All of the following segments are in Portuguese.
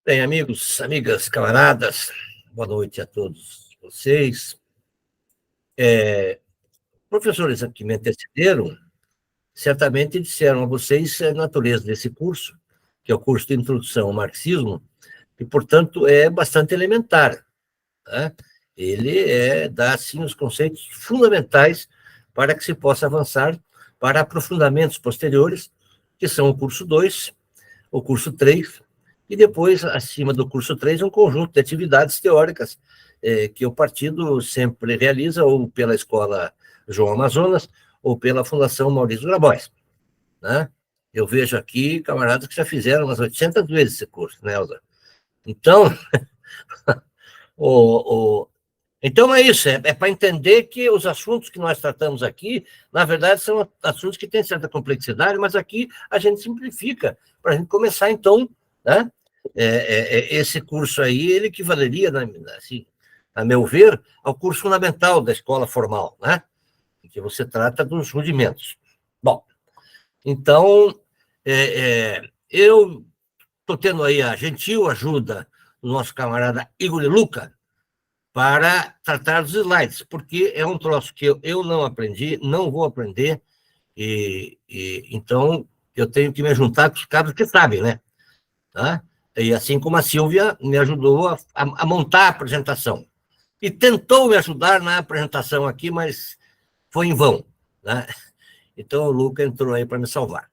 Bem, amigos, amigas, camaradas, boa noite a todos vocês. Professores que me antecederam, certamente disseram a vocês a natureza desse curso, que é o curso de Introdução ao Marxismo, e, portanto, é bastante elementar, né? Ele dá, assim, os conceitos fundamentais para que se possa avançar para aprofundamentos posteriores, que são o curso 2, o curso 3, e depois, acima do curso 3, um conjunto de atividades teóricas que o partido sempre realiza, ou pela Escola João Amazonas, ou pela Fundação Maurício Grabois, né? Eu vejo aqui camaradas que já fizeram umas 800 vezes esse curso, né, Elza? Então, então é isso, para entender que os assuntos que nós tratamos aqui, na verdade, são assuntos que têm certa complexidade, mas aqui a gente simplifica, para a gente começar, então, né? Esse curso aí, ele equivaleria, assim, a meu ver, ao curso fundamental da escola formal, né? Em que você trata dos rudimentos. Bom, então, eu estou tendo aí a gentil ajuda do nosso camarada Igor Luca para tratar dos slides, porque é um troço que eu não aprendi, não vou aprender, então eu tenho que me juntar com os caras que sabem, né? Tá? E assim como a Silvia me ajudou a montar a apresentação. E tentou me ajudar na apresentação aqui, mas foi em vão, né? Então o Luca entrou aí para me salvar.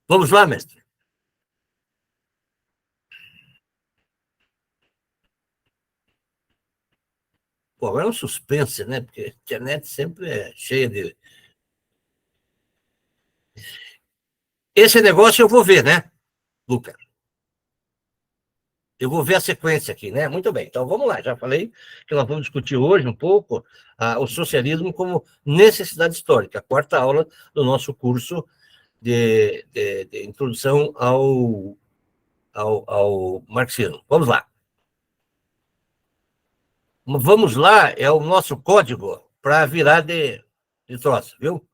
Vamos lá, mestre? Pô, agora é um suspense, né? Porque a internet sempre é cheia de... Esse negócio eu vou ver, né, Luca? Eu vou ver a sequência aqui, né? Muito bem, então vamos lá. Já falei que nós vamos discutir hoje um pouco o socialismo como necessidade histórica, a quarta aula do nosso curso de introdução ao marxismo. Vamos lá. Vamos lá é o nosso código para virar de troço, viu?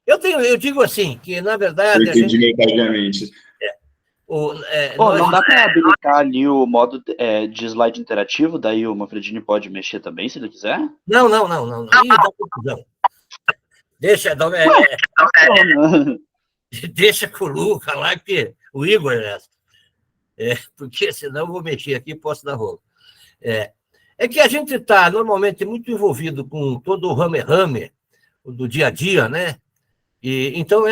Eu digo assim, que na verdade... Eu entendi metodicamente. Não dá para habilitar ali o modo de slide interativo, daí o Manfredini pode mexer também, se ele quiser? Não. Ih, dá confusão. Deixa com o Luca lá, que o Igor porque senão eu vou mexer aqui e posso dar rolo. É que a gente está normalmente muito envolvido com todo o rame-rame do dia a dia, né? E, então,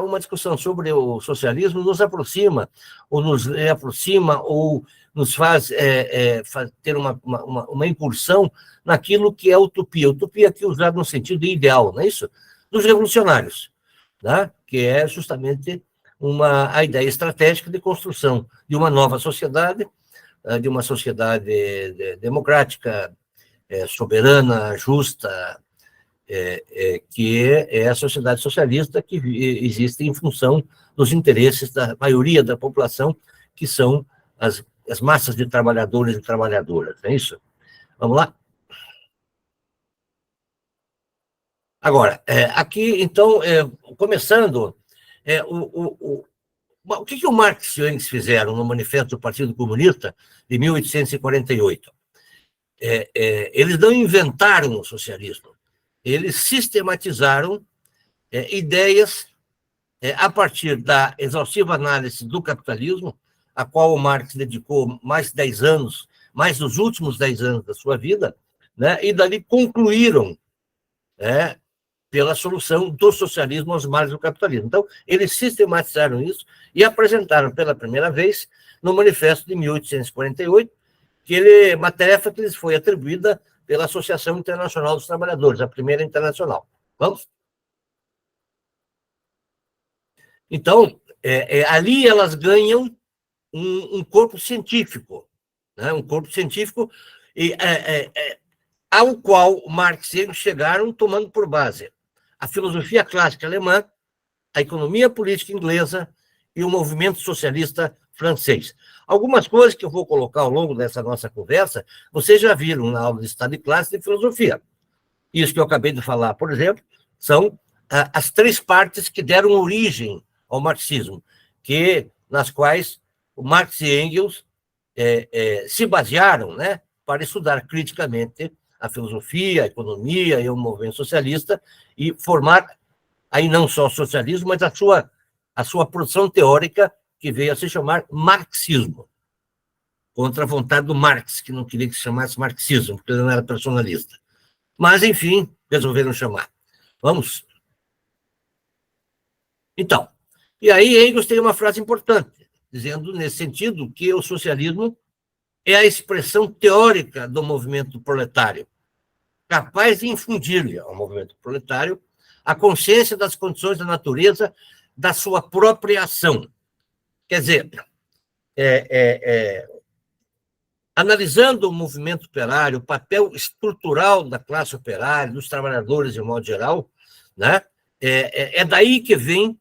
uma discussão sobre o socialismo nos aproxima, ou nos aproxima, ou nos faz ter uma incursão naquilo que é utopia. Utopia aqui usado no sentido de ideal, não é isso? Dos revolucionários, né? Que é justamente a ideia estratégica de construção de uma nova sociedade, de uma sociedade democrática, soberana, justa, que é a sociedade socialista que existe em função dos interesses da maioria da população, que são as massas de trabalhadores e trabalhadoras, não é isso? Vamos lá? Agora, aqui, então, começando, o que o Marx e o Engels fizeram no Manifesto do Partido Comunista de 1848? Eles não inventaram o socialismo, eles sistematizaram ideias a partir da exaustiva análise do capitalismo, a qual o Marx dedicou mais de 10 anos, mais dos últimos 10 anos da sua vida, né, e dali concluíram pela solução do socialismo aos males do capitalismo. Então, eles sistematizaram isso e apresentaram pela primeira vez no Manifesto de 1848, uma tarefa que lhes foi atribuída pela Associação Internacional dos Trabalhadores, a primeira internacional. Vamos? Então, ali elas ganham um corpo científico, né? Um corpo científico ao qual Marx e Engels chegaram tomando por base a filosofia clássica alemã, a economia política inglesa e o movimento socialista francês. Algumas coisas que eu vou colocar ao longo dessa nossa conversa, vocês já viram na aula de Estado de Classe e de Filosofia. Isso que eu acabei de falar, por exemplo, são as três partes que deram origem ao marxismo, nas quais o Marx e Engels se basearam, né, para estudar criticamente a filosofia, a economia e o movimento socialista e formar, aí não só o socialismo, mas a sua produção teórica, que veio a se chamar marxismo, contra a vontade do Marx, que não queria que se chamasse marxismo, porque ele não era personalista. Mas, enfim, resolveram chamar. Vamos? Então, e aí Engels tem uma frase importante, dizendo, nesse sentido, que o socialismo é a expressão teórica do movimento proletário, capaz de infundir-lhe ao movimento proletário a consciência das condições da natureza da sua própria ação. Quer dizer, analisando o movimento operário, o papel estrutural da classe operária, dos trabalhadores de modo geral, né, é daí que vem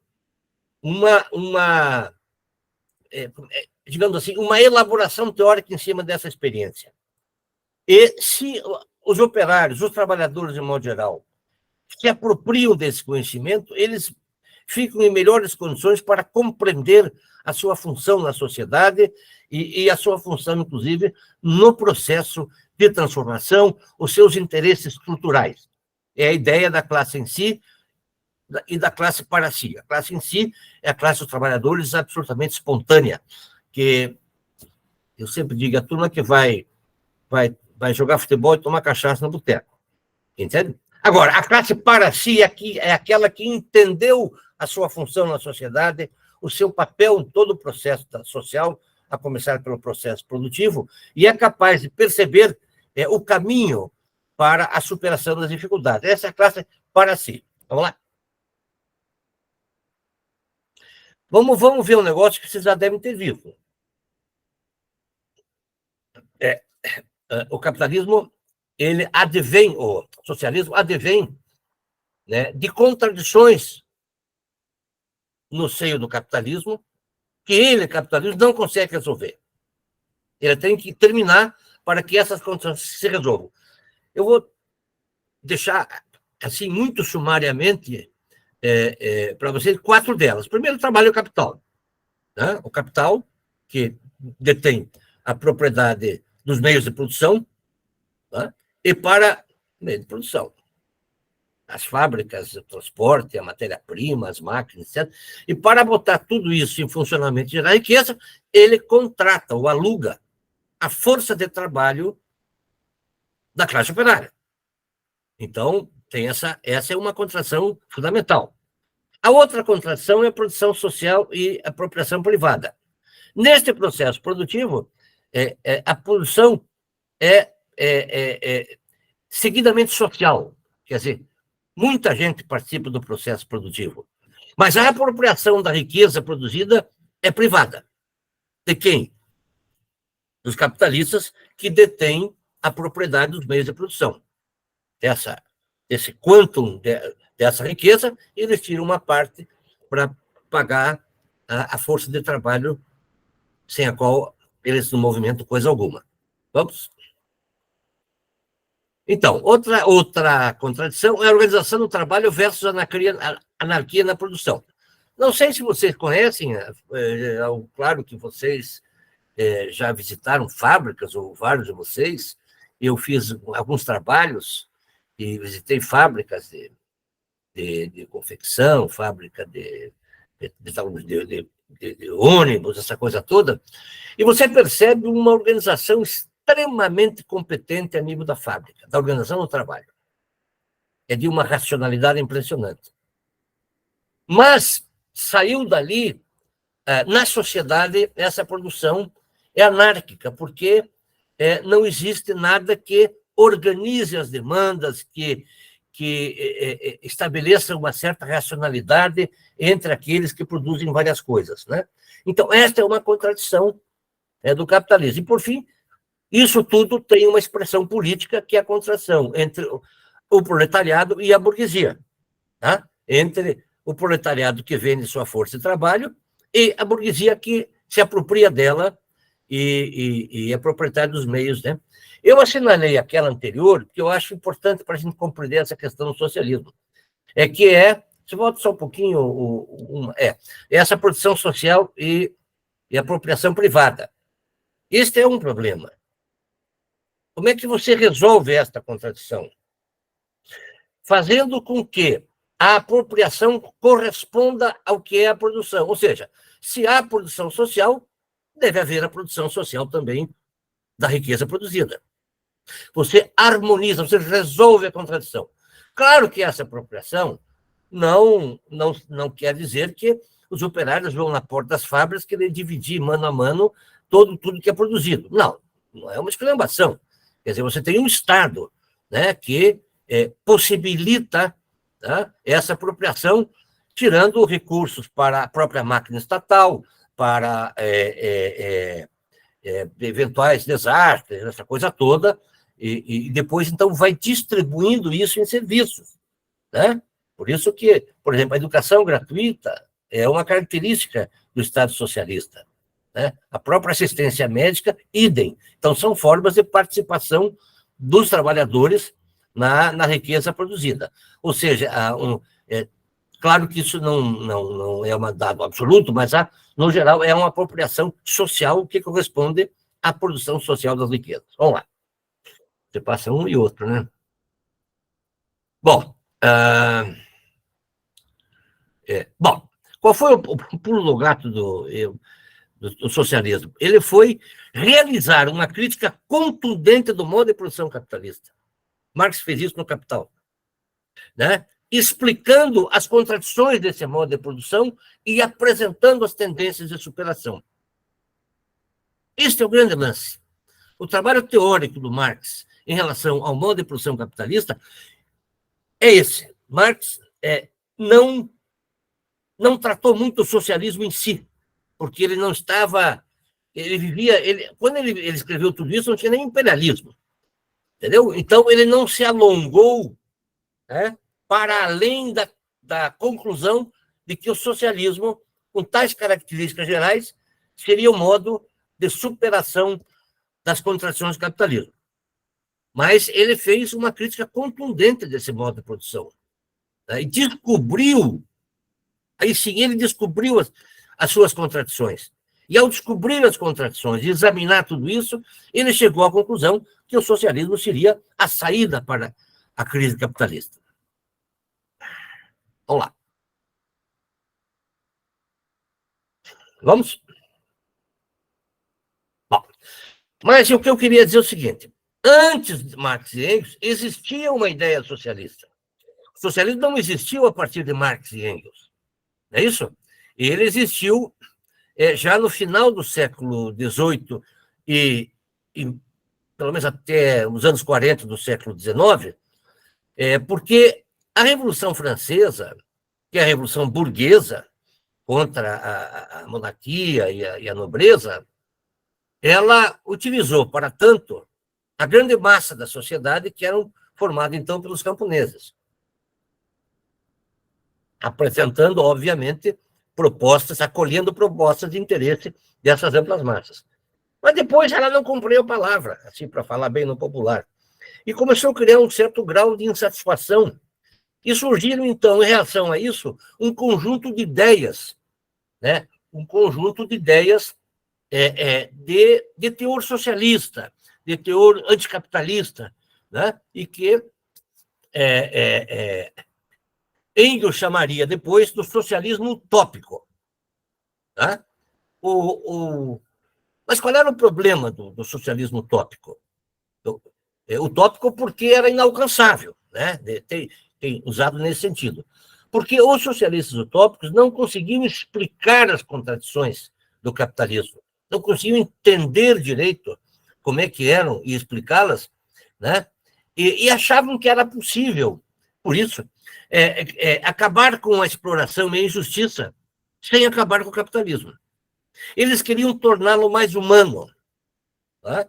digamos assim, uma elaboração teórica em cima dessa experiência. E se os operários, os trabalhadores de modo geral, se apropriam desse conhecimento, eles ficam em melhores condições para compreender a sua função na sociedade e a sua função, inclusive, no processo de transformação, os seus interesses estruturais. É a ideia da classe em si e da classe para si. A classe em si é a classe dos trabalhadores absolutamente espontânea, que eu sempre digo, a turma que vai jogar futebol e tomar cachaça no boteco. Entende? Agora, a classe para si é aquela que entendeu a sua função na sociedade, o seu papel em todo o processo social, a começar pelo processo produtivo, e é capaz de perceber o caminho para a superação das dificuldades. Essa é a classe para si. Vamos lá? Vamos ver um negócio que vocês já devem ter visto. O capitalismo, ele advém, o socialismo advém, né, de contradições no seio do capitalismo, que ele, capitalismo, não consegue resolver. Ele tem que terminar para que essas contradições se resolvam. Eu vou deixar, assim, muito sumariamente, para vocês, 4 delas. Primeiro, o trabalho e o capital. Né? O capital, que detém a propriedade dos meios de produção, né? E para meio de produção. As fábricas, o transporte, a matéria-prima, as máquinas, etc. E para botar tudo isso em funcionamento e gerar riqueza, ele contrata ou aluga a força de trabalho da classe operária. Então, essa é uma contradição fundamental. A outra contradição é a produção social e a apropriação privada. Neste processo produtivo, a produção é seguidamente social, quer dizer, muita gente participa do processo produtivo, mas a apropriação da riqueza produzida é privada. De quem? Dos capitalistas que detêm a propriedade dos meios de produção. Esse quantum dessa riqueza, eles tiram uma parte para pagar a força de trabalho sem a qual eles não movimentam coisa alguma. Vamos? Então, outra contradição é a organização do trabalho versus anarquia na produção. Não sei se vocês conhecem, claro que vocês já visitaram fábricas, ou vários de vocês. Eu fiz alguns trabalhos e visitei fábricas de confecção, fábrica de ônibus, essa coisa toda, e você percebe uma organização extremamente competente a nível da fábrica, da organização do trabalho. É de uma racionalidade impressionante. Mas saiu dali, na sociedade, essa produção é anárquica, porque não existe nada que organize as demandas, que estabeleça uma certa racionalidade entre aqueles que produzem várias coisas. Né? Então, esta é uma contradição do capitalismo. E, por fim, isso tudo tem uma expressão política, que é a contradição entre o proletariado e a burguesia. Tá? Entre o proletariado que vende sua força de trabalho e a burguesia que se apropria dela e é proprietária dos meios. Né? Eu assinalei aquela anterior, que eu acho importante para a gente compreender essa questão do socialismo. Se volta só um pouquinho, essa produção social e apropriação privada. Este é um problema. Como é que você resolve esta contradição? Fazendo com que a apropriação corresponda ao que é a produção. Ou seja, se há produção social, deve haver a produção social também da riqueza produzida. Você harmoniza, você resolve a contradição. Claro que essa apropriação não quer dizer que os operários vão na porta das fábricas querer dividir mano a mano tudo que é produzido. Não é uma esculhambação. Quer dizer, você tem um Estado, né, que possibilita, tá, essa apropriação, tirando recursos para a própria máquina estatal, para eventuais desastres, essa coisa toda, e depois, então, vai distribuindo isso em serviços, né? Por isso que, por exemplo, a educação gratuita é uma característica do Estado socialista, né? A própria assistência médica, idem. Então, são formas de participação dos trabalhadores na riqueza produzida. Ou seja, claro que isso não é um dado absoluto, mas, no geral, é uma apropriação social que corresponde à produção social das riquezas. Vamos lá. Você passa um e outro, né? Bom, qual foi o pulo do gato do socialismo? Ele foi realizar uma crítica contundente do modo de produção capitalista. Marx fez isso no Capital, né? Explicando as contradições desse modo de produção e apresentando as tendências de superação. Este é o grande lance. O trabalho teórico do Marx em relação ao modo de produção capitalista é esse. Marx não tratou muito o socialismo em si, porque ele não estava... quando ele escreveu tudo isso, não tinha nem imperialismo. Entendeu? Então, ele não se alongou, né, para além da conclusão de que o socialismo, com tais características gerais, seria o modo de superação das contradições do capitalismo. Mas ele fez uma crítica contundente desse modo de produção, né, e descobriu, aí sim, ele descobriu as suas contradições. E, ao descobrir as contradições e examinar tudo isso, ele chegou à conclusão que o socialismo seria a saída para a crise capitalista. Vamos lá. Vamos? Bom, mas o que eu queria dizer é o seguinte: antes de Marx e Engels, existia uma ideia socialista. O socialismo não existiu a partir de Marx e Engels, não é isso? Ele existiu já no final do século XVIII e pelo menos até os anos 40 do século XIX, porque a Revolução Francesa, que é a Revolução Burguesa, contra a monarquia e a nobreza, ela utilizou, para tanto, a grande massa da sociedade, que eram formada, então, pelos camponeses, apresentando, obviamente, propostas, acolhendo propostas de interesse dessas amplas massas. Mas depois ela não cumpriu a palavra, assim, para falar bem no popular, e começou a criar um certo grau de insatisfação. E surgiram, então, em reação a isso, um conjunto de ideias, né? Um conjunto de ideias de teor socialista, de teor anticapitalista, né? E que Engels chamaria depois do socialismo utópico. Tá? Mas qual era o problema do socialismo utópico? Utópico porque era inalcançável, né? Tem usado nesse sentido. Porque os socialistas utópicos não conseguiam explicar as contradições do capitalismo, não conseguiam entender direito como é que eram e explicá-las, né? E achavam que era possível, por isso, acabar com a exploração e a injustiça sem acabar com o capitalismo. Eles queriam torná-lo mais humano. Tá?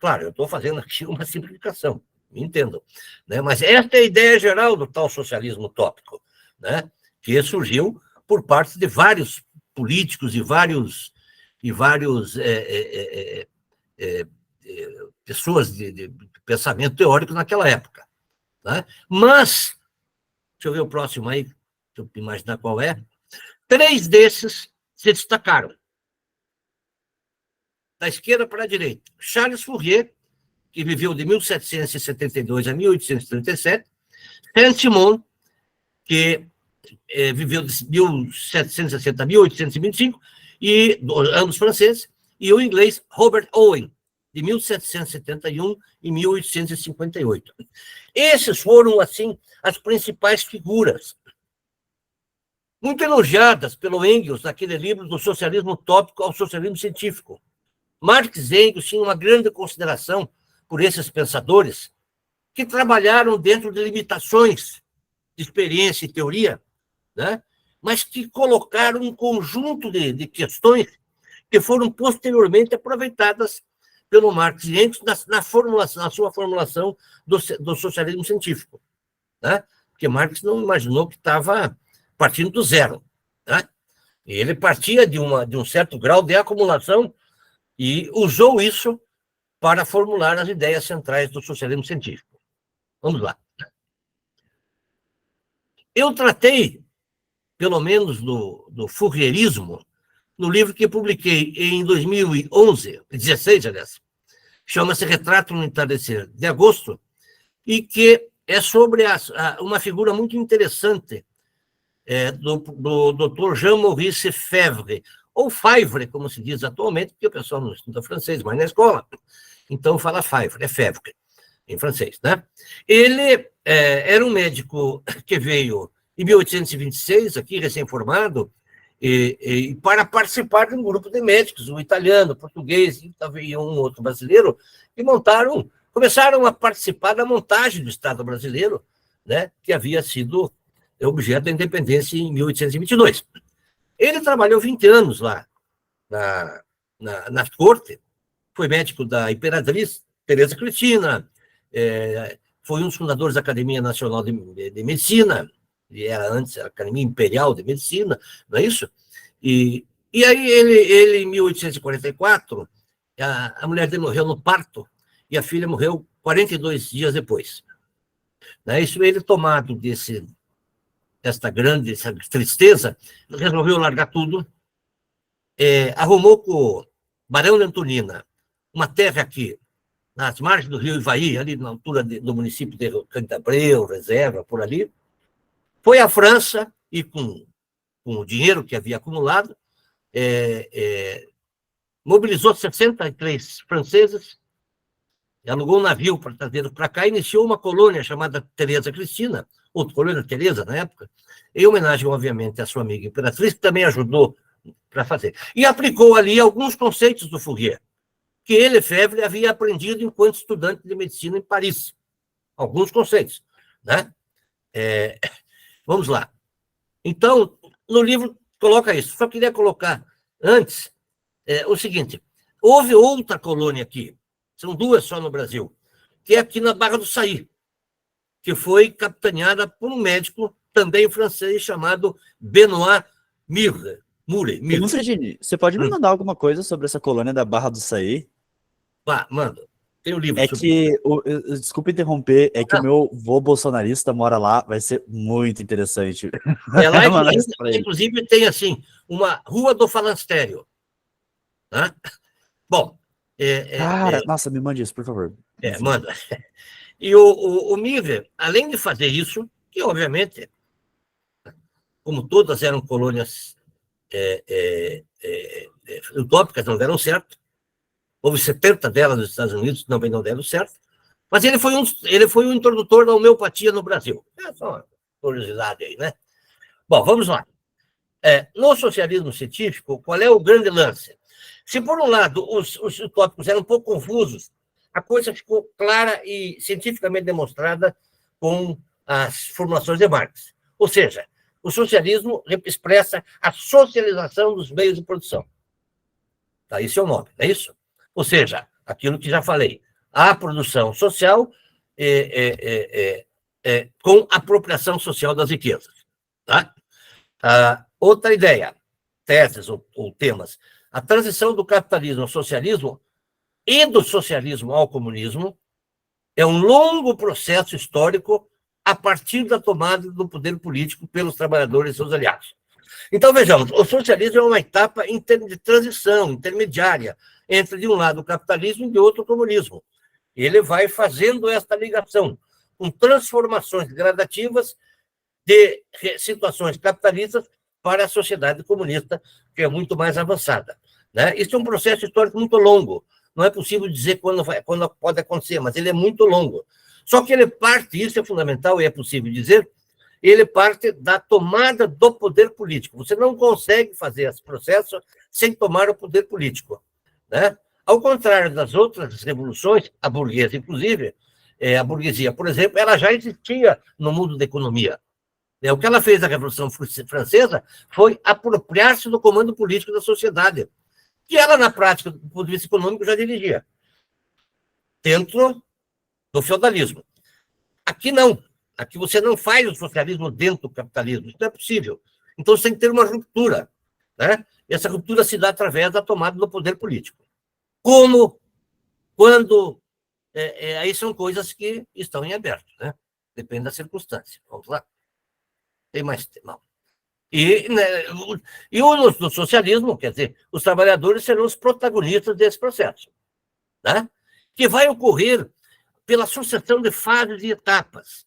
Claro, eu estou fazendo aqui uma simplificação, me entendam, né? Mas esta é a ideia geral do tal socialismo utópico, né? Que surgiu por parte de vários políticos e vários pessoas de pensamento teórico naquela época, né? Mas, deixa eu ver o próximo aí, deixa eu imaginar qual é. 3 desses se destacaram. da esquerda para a direita. Charles Fourier, que viveu de 1772 a 1837, Saint-Simon, que viveu de 1760 a 1825, e ambos franceses, e o inglês Robert Owen, de 1771 e 1858. Esses foram, assim, as principais figuras, muito elogiadas pelo Engels naquele livro do socialismo utópico ao socialismo científico. Marx e Engels tinham uma grande consideração por esses pensadores que trabalharam dentro de limitações de experiência e teoria, né? Mas que colocaram um conjunto de questões que foram posteriormente aproveitadas pelo Marx e Engels na sua formulação do socialismo científico, né? Porque Marx não imaginou que estava partindo do zero, né? Ele partia de um certo grau de acumulação e usou isso para formular as ideias centrais do socialismo científico. Vamos lá. Eu tratei, pelo menos, do fourierismo no livro que publiquei em 2011, 16, aliás, chama-se Retrato no Entardecer de Agosto, e que é sobre uma figura muito interessante do Dr. Jean-Maurice Febvre, ou Febvre, como se diz atualmente, porque o pessoal não estuda francês, mas na escola, então fala Febvre, é Febvre, em francês, né? Ele era um médico que veio em 1826, aqui recém-formado, e para participar de um grupo de médicos, um italiano, português e um outro brasileiro, que começaram a participar da montagem do Estado brasileiro, né, que havia sido objeto da independência em 1822. Ele trabalhou 20 anos lá na corte, foi médico da Imperatriz Teresa Cristina, foi um dos fundadores da Academia Nacional de Medicina, e era antes a Academia Imperial de Medicina, não é isso? E aí ele, em 1844, a mulher dele morreu no parto, e a filha morreu 42 dias depois. Não é isso? Ele, tomado desta grande tristeza, resolveu largar tudo, arrumou com o Barão de Antonina uma terra aqui, nas margens do rio Ivaí, ali na altura do município de Cantabreu, Reserva, por ali, foi à França e, com o dinheiro que havia acumulado, mobilizou 63 franceses, alugou um navio para trazer para cá e iniciou uma colônia chamada Teresa Cristina, ou colônia Teresa na época, em homenagem, obviamente, à sua amiga Imperatriz, que também ajudou para fazer. E aplicou ali alguns conceitos do Fourier, que ele, Febvre, havia aprendido enquanto estudante de medicina em Paris. Alguns conceitos, né? Vamos lá. Então, no livro coloca isso. Só queria colocar antes o seguinte: houve outra colônia aqui, são duas só no Brasil, que é aqui na Barra do Saí, que foi capitaneada por um médico também francês chamado Benoît Mure. Fredini, você pode me mandar alguma coisa sobre essa colônia da Barra do Saí? Manda. Tem um livro desculpa interromper, que o meu vô bolsonarista mora lá, vai ser muito interessante. Lá, inclusive, tem, assim, uma Rua do Falanstério. Né? Bom... Cara, nossa, me mande isso, por favor. Manda. E o Miller, além de fazer isso, que, obviamente, como todas eram colônias utópicas, não deram certo, houve 70 delas nos Estados Unidos que também não deram certo, mas ele foi um introdutor da homeopatia no Brasil. É só uma curiosidade aí, né? Bom, vamos lá. No socialismo científico, qual é o grande lance? Se, por um lado, os utópicos eram um pouco confusos, a coisa ficou clara e cientificamente demonstrada com as formulações de Marx. Ou seja, o socialismo expressa a socialização dos meios de produção. Tá, esse é o nome, não é isso? Ou seja, aquilo que já falei, a produção social com apropriação social das riquezas. Tá? Outra ideia, teses ou temas, a transição do capitalismo ao socialismo e do socialismo ao comunismo é um longo processo histórico a partir da tomada do poder político pelos trabalhadores e seus aliados. Então, vejamos, o socialismo é uma etapa de transição, intermediária, entre, de um lado, o capitalismo e de outro, o comunismo. Ele vai fazendo esta ligação, com transformações gradativas de situações capitalistas para a sociedade comunista, que é muito mais avançada. Né? Isso é um processo histórico muito longo. Não é possível dizer quando pode acontecer, mas ele é muito longo. Só que ele parte, isso é fundamental e é possível dizer, ele parte da tomada do poder político. Você não consegue fazer esse processo sem tomar o poder político. Né? Ao contrário das outras revoluções, a burguesa, inclusive, a burguesia, por exemplo, ela já existia no mundo da economia. O que ela fez na Revolução Francesa foi apropriar-se do comando político da sociedade, que ela, na prática, do ponto de vista econômico, já dirigia, dentro do feudalismo. Aqui não. Aqui você não faz o socialismo dentro do capitalismo. Isso não é possível. Então você tem que ter uma ruptura. Né? E essa ruptura se dá através da tomada do poder político. Como, quando... aí são coisas que estão em aberto. Né? Depende da circunstância. Vamos lá. Tem mais tema. No socialismo, quer dizer, os trabalhadores serão os protagonistas desse processo, né? Que vai ocorrer pela sucessão de fases e etapas.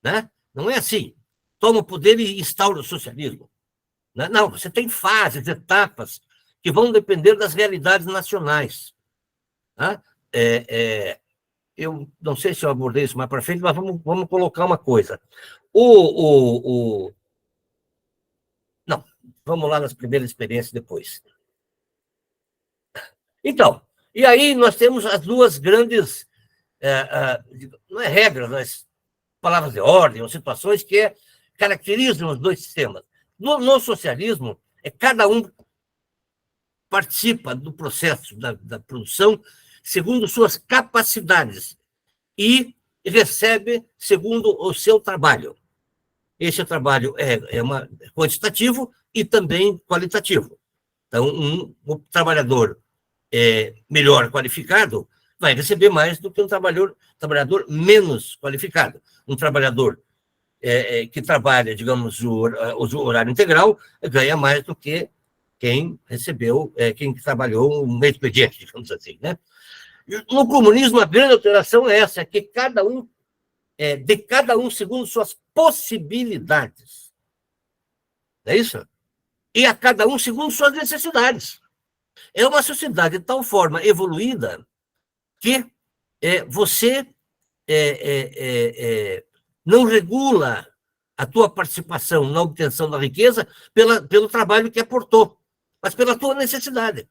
Né? Não é assim, toma o poder e instaura o socialismo. Né? Não, você tem fases, etapas, que vão depender das realidades nacionais. Né? Eu não sei se eu abordei isso mais para frente, mas vamos colocar uma coisa. Não, vamos lá nas primeiras experiências depois. Então, e aí nós temos as duas grandes, não é regras, mas palavras de ordem, ou situações que caracterizam os dois sistemas. No socialismo, cada um participa do processo da produção segundo suas capacidades e recebe segundo o seu trabalho. Esse trabalho é quantitativo e também qualitativo. Então, um trabalhador melhor qualificado vai receber mais do que um trabalhador menos qualificado. Um trabalhador que trabalha, digamos, o horário integral ganha mais do que quem recebeu, quem trabalhou um expediente, digamos assim. Né? No comunismo, a grande alteração é essa, que de cada um segundo suas possibilidades. É isso? E a cada um segundo suas necessidades. É uma sociedade de tal forma evoluída que você não regula a tua participação na obtenção da riqueza pelo trabalho que aportou, mas pela tua necessidade.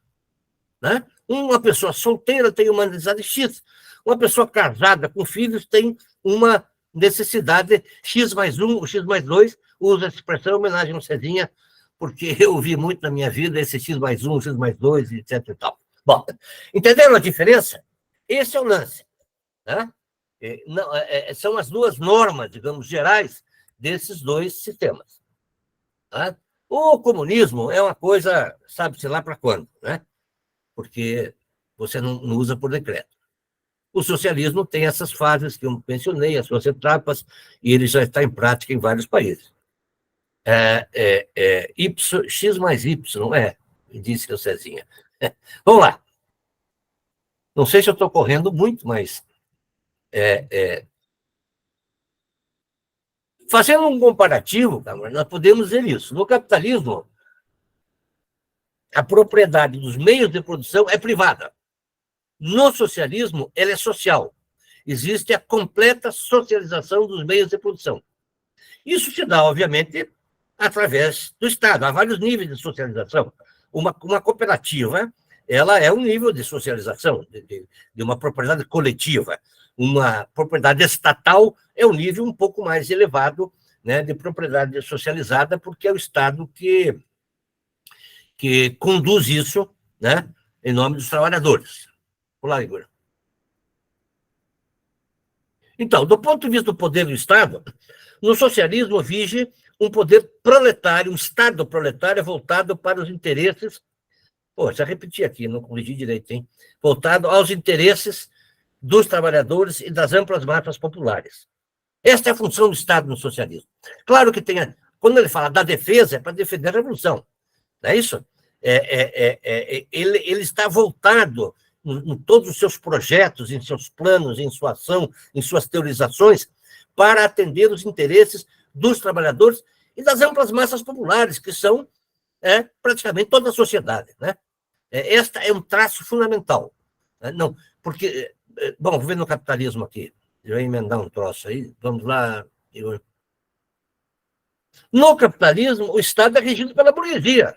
Né? Uma pessoa solteira tem uma necessidade X, uma pessoa casada com filhos tem uma necessidade X mais 1, X mais 2, usa essa expressão em homenagem ao Cezinha, porque eu ouvi muito na minha vida esse X mais 1, X mais 2, etc. E tal. Bom, entenderam a diferença? Esse é o lance. Né? São as duas normas, digamos, gerais desses dois sistemas. Tá? O comunismo é uma coisa, sabe-se lá para quando, né? Porque você não usa por decreto. O socialismo tem essas fases que eu mencionei, as suas etapas, e ele já está em prática em vários países. X mais Y, disse o Cezinha. Vamos lá. Não sei se eu estou correndo muito, mas... Fazendo um comparativo, nós podemos dizer isso. No capitalismo, a propriedade dos meios de produção é privada. No socialismo, ela é social. Existe a completa socialização dos meios de produção. Isso se dá, obviamente, através do Estado. Há vários níveis de socialização. Uma cooperativa, ela é um nível de socialização, de uma propriedade coletiva. Uma propriedade estatal é um nível um pouco mais elevado, né, de propriedade socializada, porque é o Estado que conduz isso, né, em nome dos trabalhadores. Olá, Igor. Então, do ponto de vista do poder do Estado, no socialismo vige um poder proletário, um Estado proletário voltado para os interesses... já repeti aqui, não corrigi direito, hein? Voltado aos interesses dos trabalhadores e das amplas massas populares. Esta é a função do Estado no socialismo. Claro que tem quando ele fala da defesa, é para defender a revolução. Não é isso? Ele está voltado em todos os seus projetos, em seus planos, em sua ação, em suas teorizações, para atender os interesses dos trabalhadores e das amplas massas populares, que são praticamente toda a sociedade. Né? Esta é um traço fundamental. Não, porque, bom, vou ver no capitalismo aqui, eu vou emendar um troço aí, vamos lá. No capitalismo, o Estado é regido pela burguesia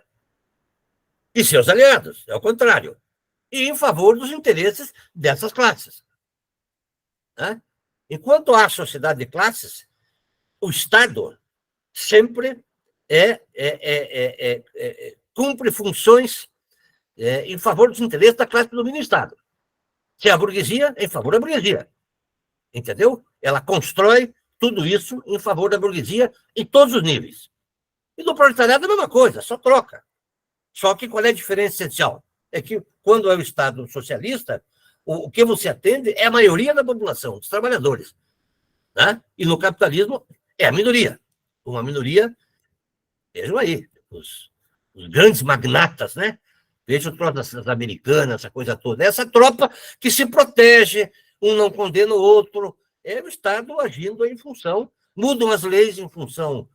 e seus aliados, é o contrário, e em favor dos interesses dessas classes. Né? Enquanto há sociedade de classes, o Estado sempre cumpre funções em favor dos interesses da classe que domina o Estado. Se é a burguesia, é em favor da burguesia. Entendeu? Ela constrói tudo isso em favor da burguesia em todos os níveis. E do proletariado é a mesma coisa, só troca. Só que qual é a diferença essencial? É que quando é o Estado socialista, o que você atende é a maioria da população, dos trabalhadores. Né? E no capitalismo é a minoria. Uma minoria, vejam aí, os grandes magnatas, né? Vejam tropas americanas, essa coisa toda. Essa tropa que se protege, um não condena o outro, é o Estado agindo em função, mudam as leis em função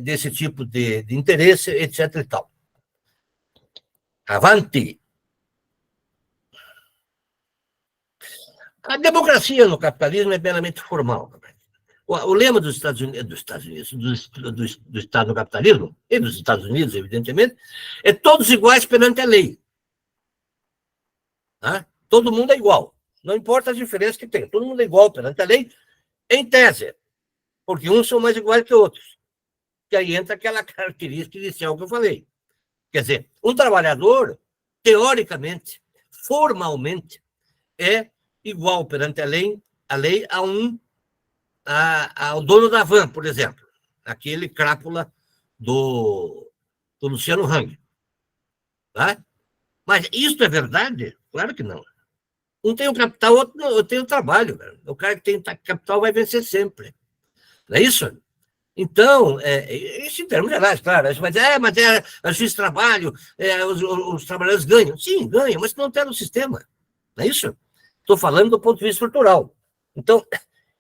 desse tipo de interesse, etc. e tal. Avante! A democracia no capitalismo é meramente formal. O lema dos Estados Unidos, do Estado no capitalismo, e dos Estados Unidos, evidentemente, é todos iguais perante a lei. Tá? Todo mundo é igual. Não importa as diferenças que tem. Todo mundo é igual perante a lei, em tese. Porque uns são mais iguais que outros. Que aí entra aquela característica inicial que eu falei. Quer dizer, um trabalhador, teoricamente, formalmente, é igual perante a lei ao dono da van, por exemplo. Aquele crápula do Luciano Hang. Tá? Mas isso é verdade? Claro que não. Um tem o capital, outro não, eu tenho o trabalho. Cara. O cara que tem capital vai vencer sempre. Não é isso? Então, isso em termos gerais, claro. A gente vai dizer, mas a justiça de trabalho, os trabalhadores ganham. Sim, ganham, mas não tem no sistema. Não é isso? Estou falando do ponto de vista estrutural. Então,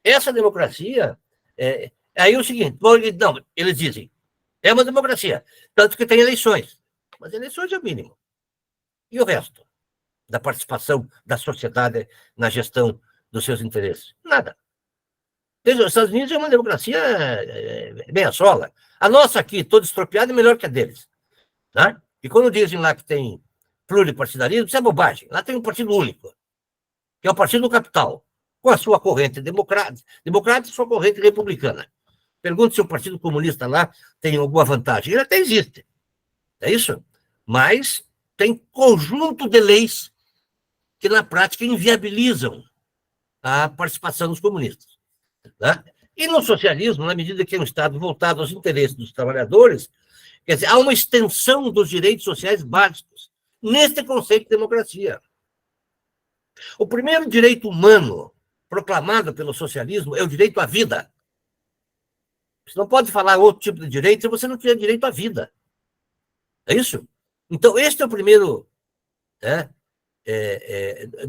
essa democracia... aí é o seguinte, não, eles dizem, é uma democracia, tanto que tem eleições. Mas eleições é o mínimo. E o resto da participação da sociedade na gestão dos seus interesses? Nada. Os Estados Unidos é uma democracia meia sola. A nossa aqui, toda estropiada, é melhor que a deles. Né? E quando dizem lá que tem pluripartidarismo, isso é bobagem. Lá tem um partido único, que é o Partido do Capital, com a sua corrente democrata e sua corrente republicana. Pergunto se o Partido Comunista lá tem alguma vantagem. Ele até existe. É isso? Mas tem conjunto de leis que, na prática, inviabilizam a participação dos comunistas. Né? E no socialismo, na medida que é um Estado voltado aos interesses dos trabalhadores, quer dizer, há uma extensão dos direitos sociais básicos neste conceito de democracia. O primeiro direito humano proclamado pelo socialismo é o direito à vida. Você não pode falar outro tipo de direito se você não tiver direito à vida. É isso? Então, este é o primeiro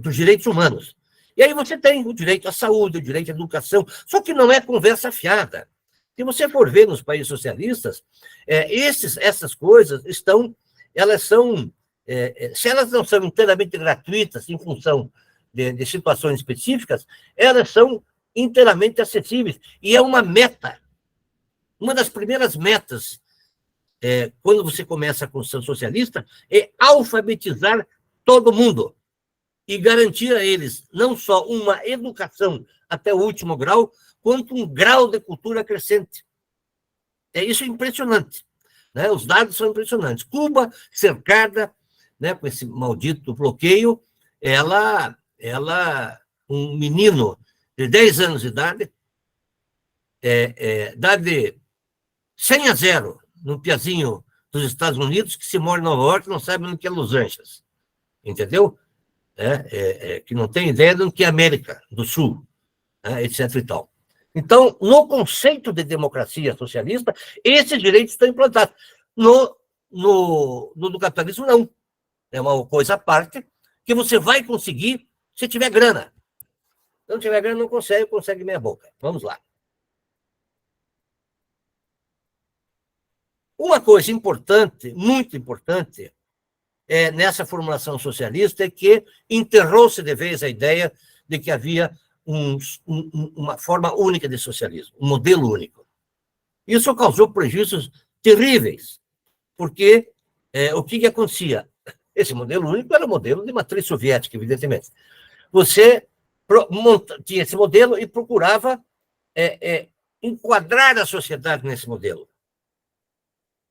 dos direitos humanos. E aí você tem o direito à saúde, o direito à educação, só que não é conversa fiada. Se você for ver nos países socialistas, essas coisas elas são, se elas não são inteiramente gratuitas em função de situações específicas, elas são inteiramente acessíveis. E é uma meta. Uma das primeiras metas, quando você começa a construção socialista, é alfabetizar todo mundo e garantir a eles não só uma educação até o último grau, quanto um grau de cultura crescente. Isso é impressionante. Né? Os dados são impressionantes. Cuba, cercada, né, com esse maldito bloqueio, um menino de 10 anos de idade, dá de 100-0 num piazinho dos Estados Unidos que se mora em Nova York e não sabe no que é Los Angeles. Entendeu? Que não tem ideia do que é América do Sul, etc. e tal. Então, no conceito de democracia socialista, esses direitos estão implantados. No capitalismo, não. É uma coisa à parte que você vai conseguir se tiver grana. Se não tiver grana, não consegue meia boca. Vamos lá. Uma coisa importante, muito importante, nessa formulação socialista é que enterrou-se de vez a ideia de que havia uma forma única de socialismo, um modelo único. Isso causou prejuízos terríveis, porque o que acontecia? Esse modelo único era o modelo de matriz soviética, evidentemente. Você tinha esse modelo e procurava enquadrar a sociedade nesse modelo.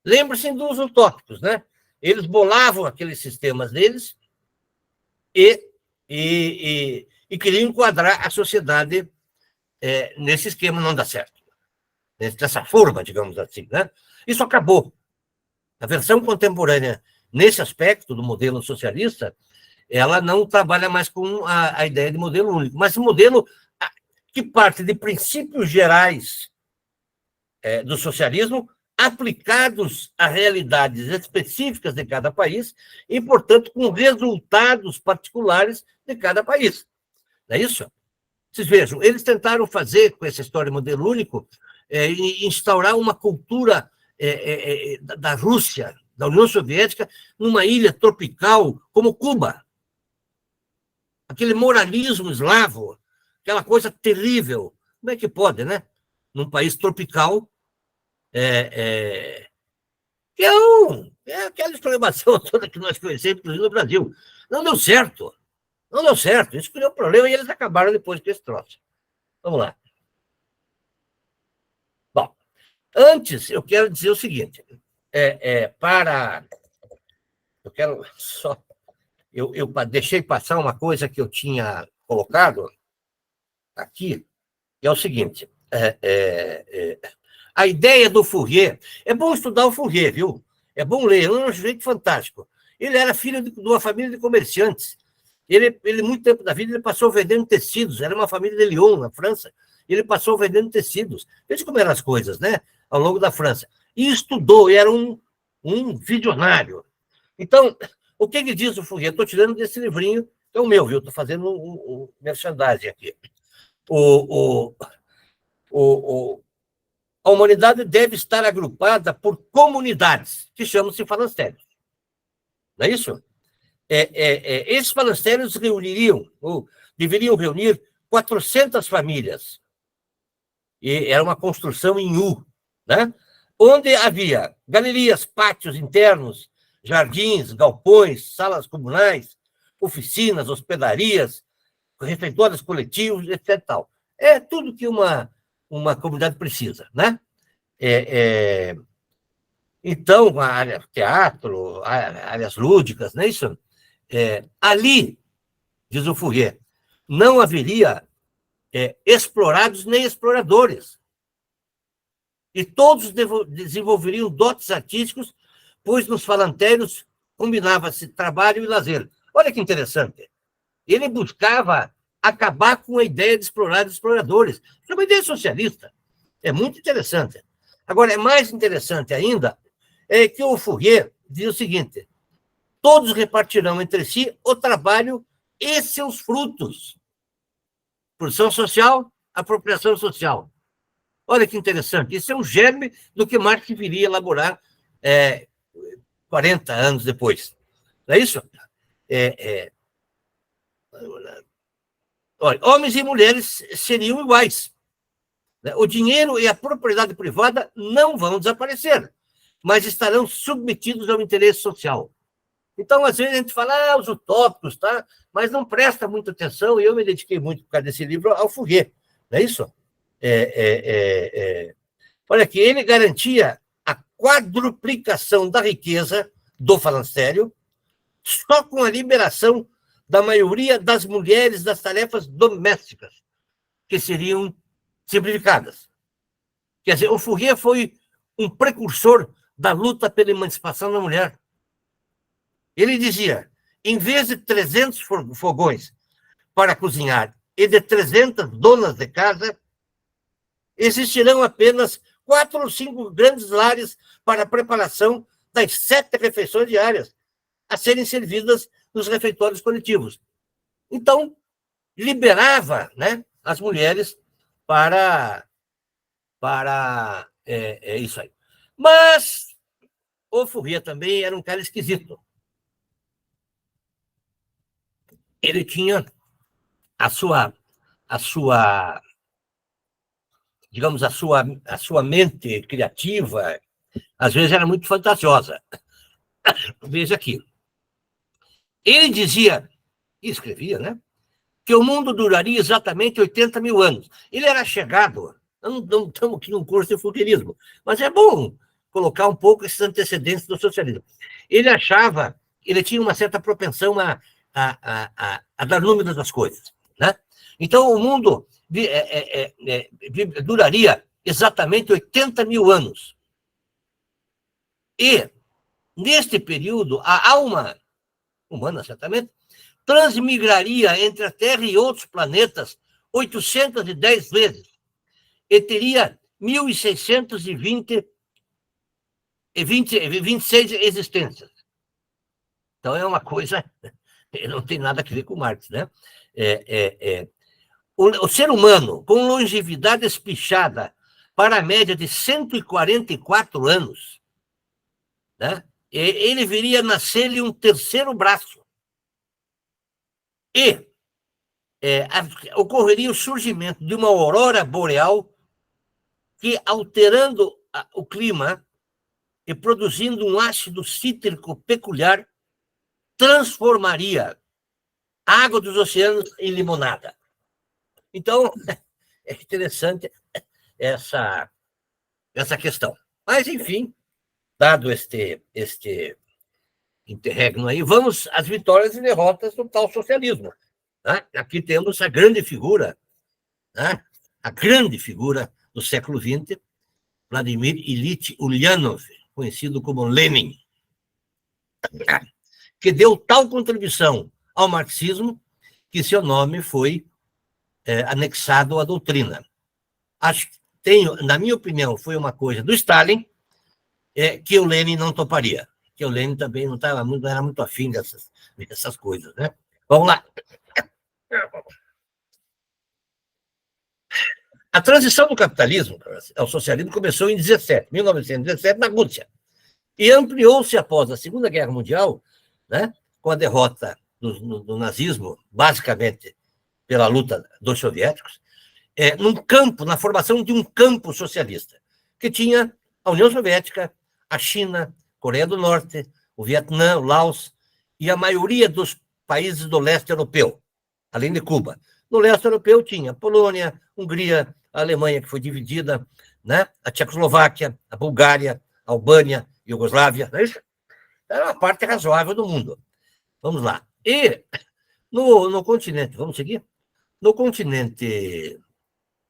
Lembre-se dos utópicos, né? Eles bolavam aqueles sistemas deles e queriam enquadrar a sociedade nesse esquema, não dá certo. Dessa forma, digamos assim, né? Isso acabou. A versão contemporânea, nesse aspecto do modelo socialista, ela não trabalha mais com a ideia de modelo único, mas um modelo que parte de princípios gerais do socialismo aplicados a realidades específicas de cada país e, portanto, com resultados particulares de cada país. Não é isso? Vocês vejam, eles tentaram fazer, com essa história de modelo único, instaurar uma cultura da Rússia, da União Soviética, numa ilha tropical como Cuba. Aquele moralismo eslavo, aquela coisa terrível. Como é que pode, né? Num país tropical, que é aquela exclamação toda que nós conhecemos, inclusive no Brasil. Não deu certo. Não deu certo. Isso criou problema e eles acabaram depois com esse troço. Vamos lá. Bom, antes eu quero dizer o seguinte. Eu quero só... Eu deixei passar uma coisa que eu tinha colocado aqui, que é o seguinte. A ideia do Fourier... É bom estudar o Fourier, viu? É bom ler. Ele é um sujeito fantástico. Ele era filho de uma família de comerciantes. Ele, muito tempo da vida, ele passou vendendo tecidos. Era uma família de Lyon, na França. Ele passou vendendo tecidos. Veja como eram as coisas, né? Ao longo da França. E estudou, e era um visionário. Então, o que diz o Fourier? Estou tirando desse livrinho, que é o meu, viu? Estou fazendo um merchandising aqui. A humanidade deve estar agrupada por comunidades, que chamam-se falancérios. Não é isso? Esses falancérios deveriam reunir 400 famílias. E era uma construção em U, né? Onde havia galerias, pátios internos, jardins, galpões, salas comunais, oficinas, hospedarias, refeitórios coletivos, etc. Tal. É tudo que uma comunidade precisa, né? Então, a área teatro, áreas lúdicas, não é isso? Ali, diz o Fourier, não haveria explorados nem exploradores. E todos desenvolveriam dotes artísticos, pois nos falantérios combinava-se trabalho e lazer. Olha que interessante. Ele buscava acabar com a ideia de explorar os exploradores. É uma ideia socialista. É muito interessante. Agora, é mais interessante ainda que o Fourier diz o seguinte: todos repartirão entre si o trabalho e seus frutos. Produção social, apropriação social. Olha que interessante. Isso é um germe do que Marx viria a elaborar 40 anos depois. Não é isso? Olha, homens e mulheres seriam iguais. O dinheiro e a propriedade privada não vão desaparecer, mas estarão submetidos ao interesse social. Então, às vezes, a gente fala, os utópicos, tá? Mas não presta muita atenção, e eu me dediquei muito, por causa desse livro, ao Fourier. Não é isso? Olha aqui, ele garantia a quadruplicação da riqueza do falancério só com a liberação da maioria das mulheres das tarefas domésticas, que seriam simplificadas. Quer dizer, o Fourier foi um precursor da luta pela emancipação da mulher. Ele dizia, em vez de 300 fogões para cozinhar e de 300 donas de casa, existirão apenas 4 ou 5 grandes lares para a preparação das 7 refeições diárias a serem servidas nos refeitórios coletivos. Então, liberava, né, as mulheres para isso aí. Mas o Fourier também era um cara esquisito. Ele tinha a sua digamos, a sua mente criativa, às vezes era muito fantasiosa. Veja aqui. Ele dizia, e escrevia, né, que o mundo duraria exatamente 80 mil anos. Ele era chegado, não estamos aqui num curso de futurismo, mas é bom colocar um pouco esses antecedentes do socialismo. Ele achava, ele tinha uma certa propensão a dar números das coisas, né? Então, o mundo duraria exatamente 80 mil anos. E, neste período, a alma humana, certamente, transmigraria entre a Terra e outros planetas 810 vezes e teria 1.626 existências. Então, é uma coisa... Não tem nada a ver com Marx, né? O ser humano, com longevidade espichada para a média de 144 anos, né? Ele viria a nascer-lhe um terceiro braço. E ocorreria o surgimento de uma aurora boreal que, alterando o clima e produzindo um ácido cítrico peculiar, transformaria a água dos oceanos em limonada. Então, é interessante essa questão. Mas, enfim, dado este interregno aí, vamos às vitórias e derrotas do tal socialismo. Né? Aqui temos a grande figura, né? A grande figura do século XX, Vladimir Ilyich Ulyanov, conhecido como Lenin, que deu tal contribuição ao marxismo que seu nome foi anexado à doutrina. Acho que na minha opinião, foi uma coisa do Stalin que o Lenin não toparia, que o Lenin também não era muito afim dessas coisas, né? Vamos lá. A transição do capitalismo ao socialismo começou em 1917, na Rússia, e ampliou-se após a Segunda Guerra Mundial, né, com a derrota do nazismo, basicamente pela luta dos soviéticos, na formação de um campo socialista, que tinha a União Soviética, a China, Coreia do Norte, o Vietnã, o Laos e a maioria dos países do leste europeu, além de Cuba. No leste europeu tinha a Polônia, Hungria, a Alemanha, que foi dividida, né, a Tchecoslováquia, a Bulgária, a Albânia, Iugoslávia. Não é isso? Era uma parte razoável do mundo. Vamos lá. E no continente, vamos seguir? No continente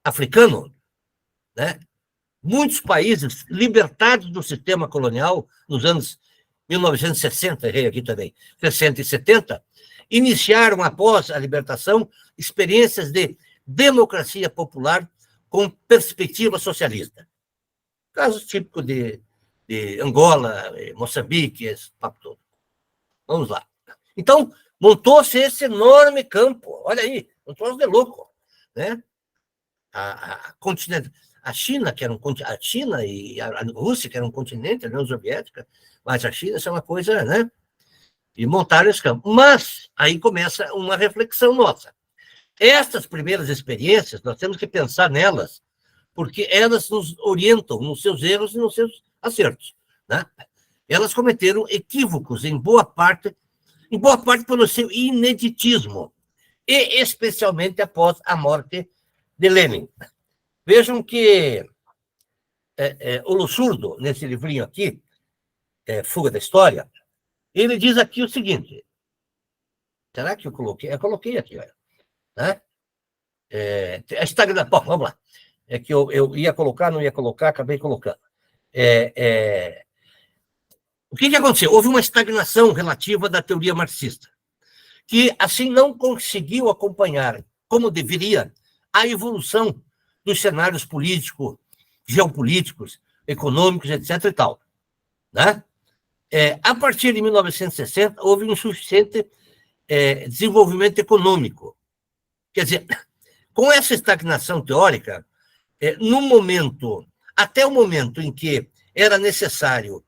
africano, né, muitos países libertados do sistema colonial nos anos 1960, errei aqui também, 60 e 70, iniciaram, após a libertação, experiências de democracia popular com perspectiva socialista. Caso típico de Angola, Moçambique, esse papo todo. Vamos lá. Então, montou-se esse enorme campo. Olha aí, um troço de louco, né? A China, que era a China e a Rússia, que era um continente, a União Soviética, mas a China, isso é uma coisa, né? E montaram esse campo. Mas aí começa uma reflexão nossa. Estas primeiras experiências, nós temos que pensar nelas, porque elas nos orientam nos seus erros e nos seus acertos, né? Elas cometeram equívocos em boa parte pelo seu ineditismo, e especialmente após a morte de Lenin. Vejam que o Lussurdo, nesse livrinho aqui, Fuga da História, ele diz aqui o seguinte, será que eu coloquei? Eu coloquei aqui, olha, né? Bom, vamos lá. É que eu ia colocar, não ia colocar, acabei colocando. O que aconteceu? Houve uma estagnação relativa da teoria marxista, que, assim, não conseguiu acompanhar, como deveria, a evolução dos cenários políticos, geopolíticos, econômicos, etc. e tal. Né? A partir de 1960, houve um insuficiente desenvolvimento econômico. Quer dizer, com essa estagnação teórica, até o momento em que era necessário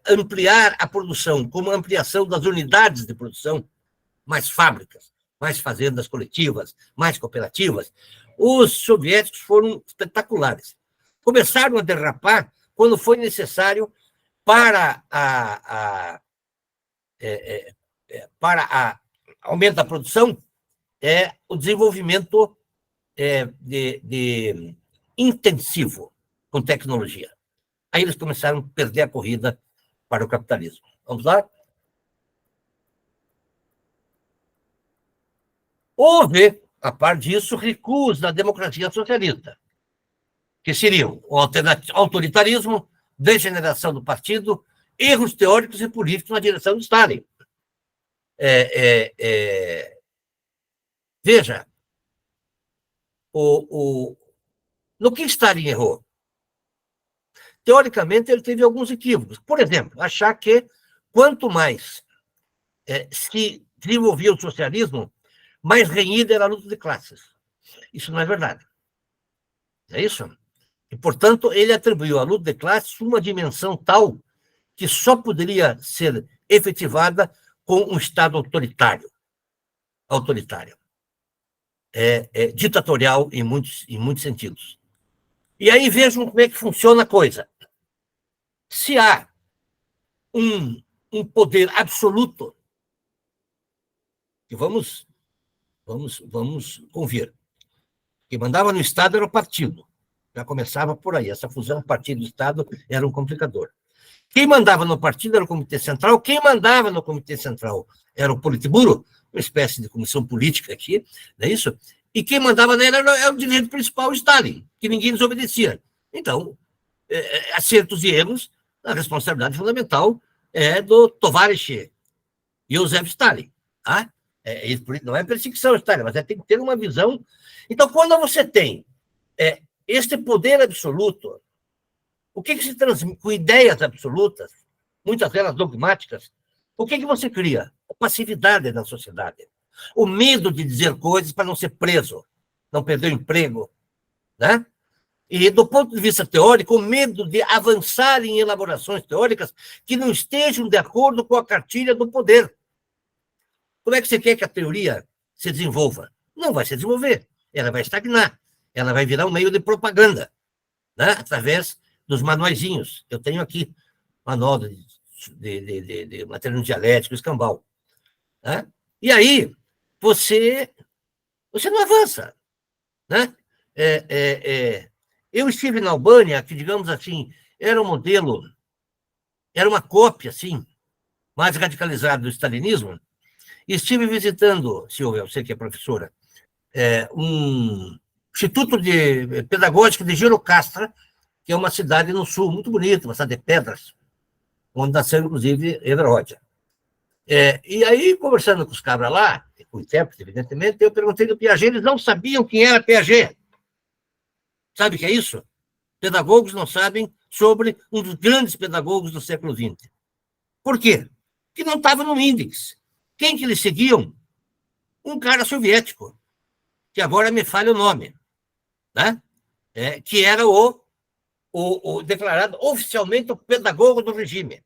ampliar a produção, como ampliação das unidades de produção, mais fábricas, mais fazendas coletivas, mais cooperativas, os soviéticos foram espetaculares. Começaram a derrapar quando foi necessário para aumento da produção, o desenvolvimento de intensivo com tecnologia. Aí eles começaram a perder a corrida para o capitalismo. Vamos lá? Houve, a par disso, recuos da democracia socialista, que seriam o autoritarismo, degeneração do partido, erros teóricos e políticos na direção de Stalin. Veja, no que Stalin errou? Teoricamente, ele teve alguns equívocos. Por exemplo, achar que quanto mais se desenvolvia o socialismo, mais renhida era a luta de classes. Isso não é verdade. É isso? E, portanto, ele atribuiu à luta de classes uma dimensão tal que só poderia ser efetivada com um Estado autoritário, ditatorial em muitos sentidos. E aí vejam como é que funciona a coisa. Se há um poder absoluto, que vamos convir, quem mandava no Estado era o partido. Já começava por aí. Essa fusão partido-Estado era um complicador. Quem mandava no partido era o Comitê Central. Quem mandava no Comitê Central era o Politburo, uma espécie de comissão política aqui, não é isso? E quem mandava nela era o dirigente principal, o Stalin, que ninguém desobedecia. Então, acertos e erros, a responsabilidade fundamental é do Tovarich Joseph Stalin. Tá? Não é perseguição, Stalin, mas tem que ter uma visão. Então, quando você tem este poder absoluto, o que se transmite com ideias absolutas, muitas delas dogmáticas, o que você cria? A passividade da sociedade. O medo de dizer coisas para não ser preso, não perder o emprego. Né? E, do ponto de vista teórico, o medo de avançar em elaborações teóricas que não estejam de acordo com a cartilha do poder. Como é que você quer que a teoria se desenvolva? Não vai se desenvolver. Ela vai estagnar. Ela vai virar um meio de propaganda, né? Através dos manuaizinhos. Eu tenho aqui manual de material dialético, escambau. Né? E aí, você não avança. Né? Eu estive na Albânia, que, digamos assim, era um modelo, era uma cópia, assim, mais radicalizada do stalinismo, e estive visitando, Silvia, você que é professora, um Instituto Pedagógico de Girocastra, que é uma cidade no sul, muito bonita, uma cidade de pedras, onde nasceu, inclusive, Eder Roger. E aí, conversando com os cabras lá, com o intérprete, evidentemente, eu perguntei do Piaget, eles não sabiam quem era Piaget. Sabe o que é isso? Pedagogos não sabem sobre um dos grandes pedagogos do século XX. Por quê? Porque não estava no índice. Quem que eles seguiam? Um cara soviético, que agora me falha o nome, né? Que era o declarado oficialmente o pedagogo do regime.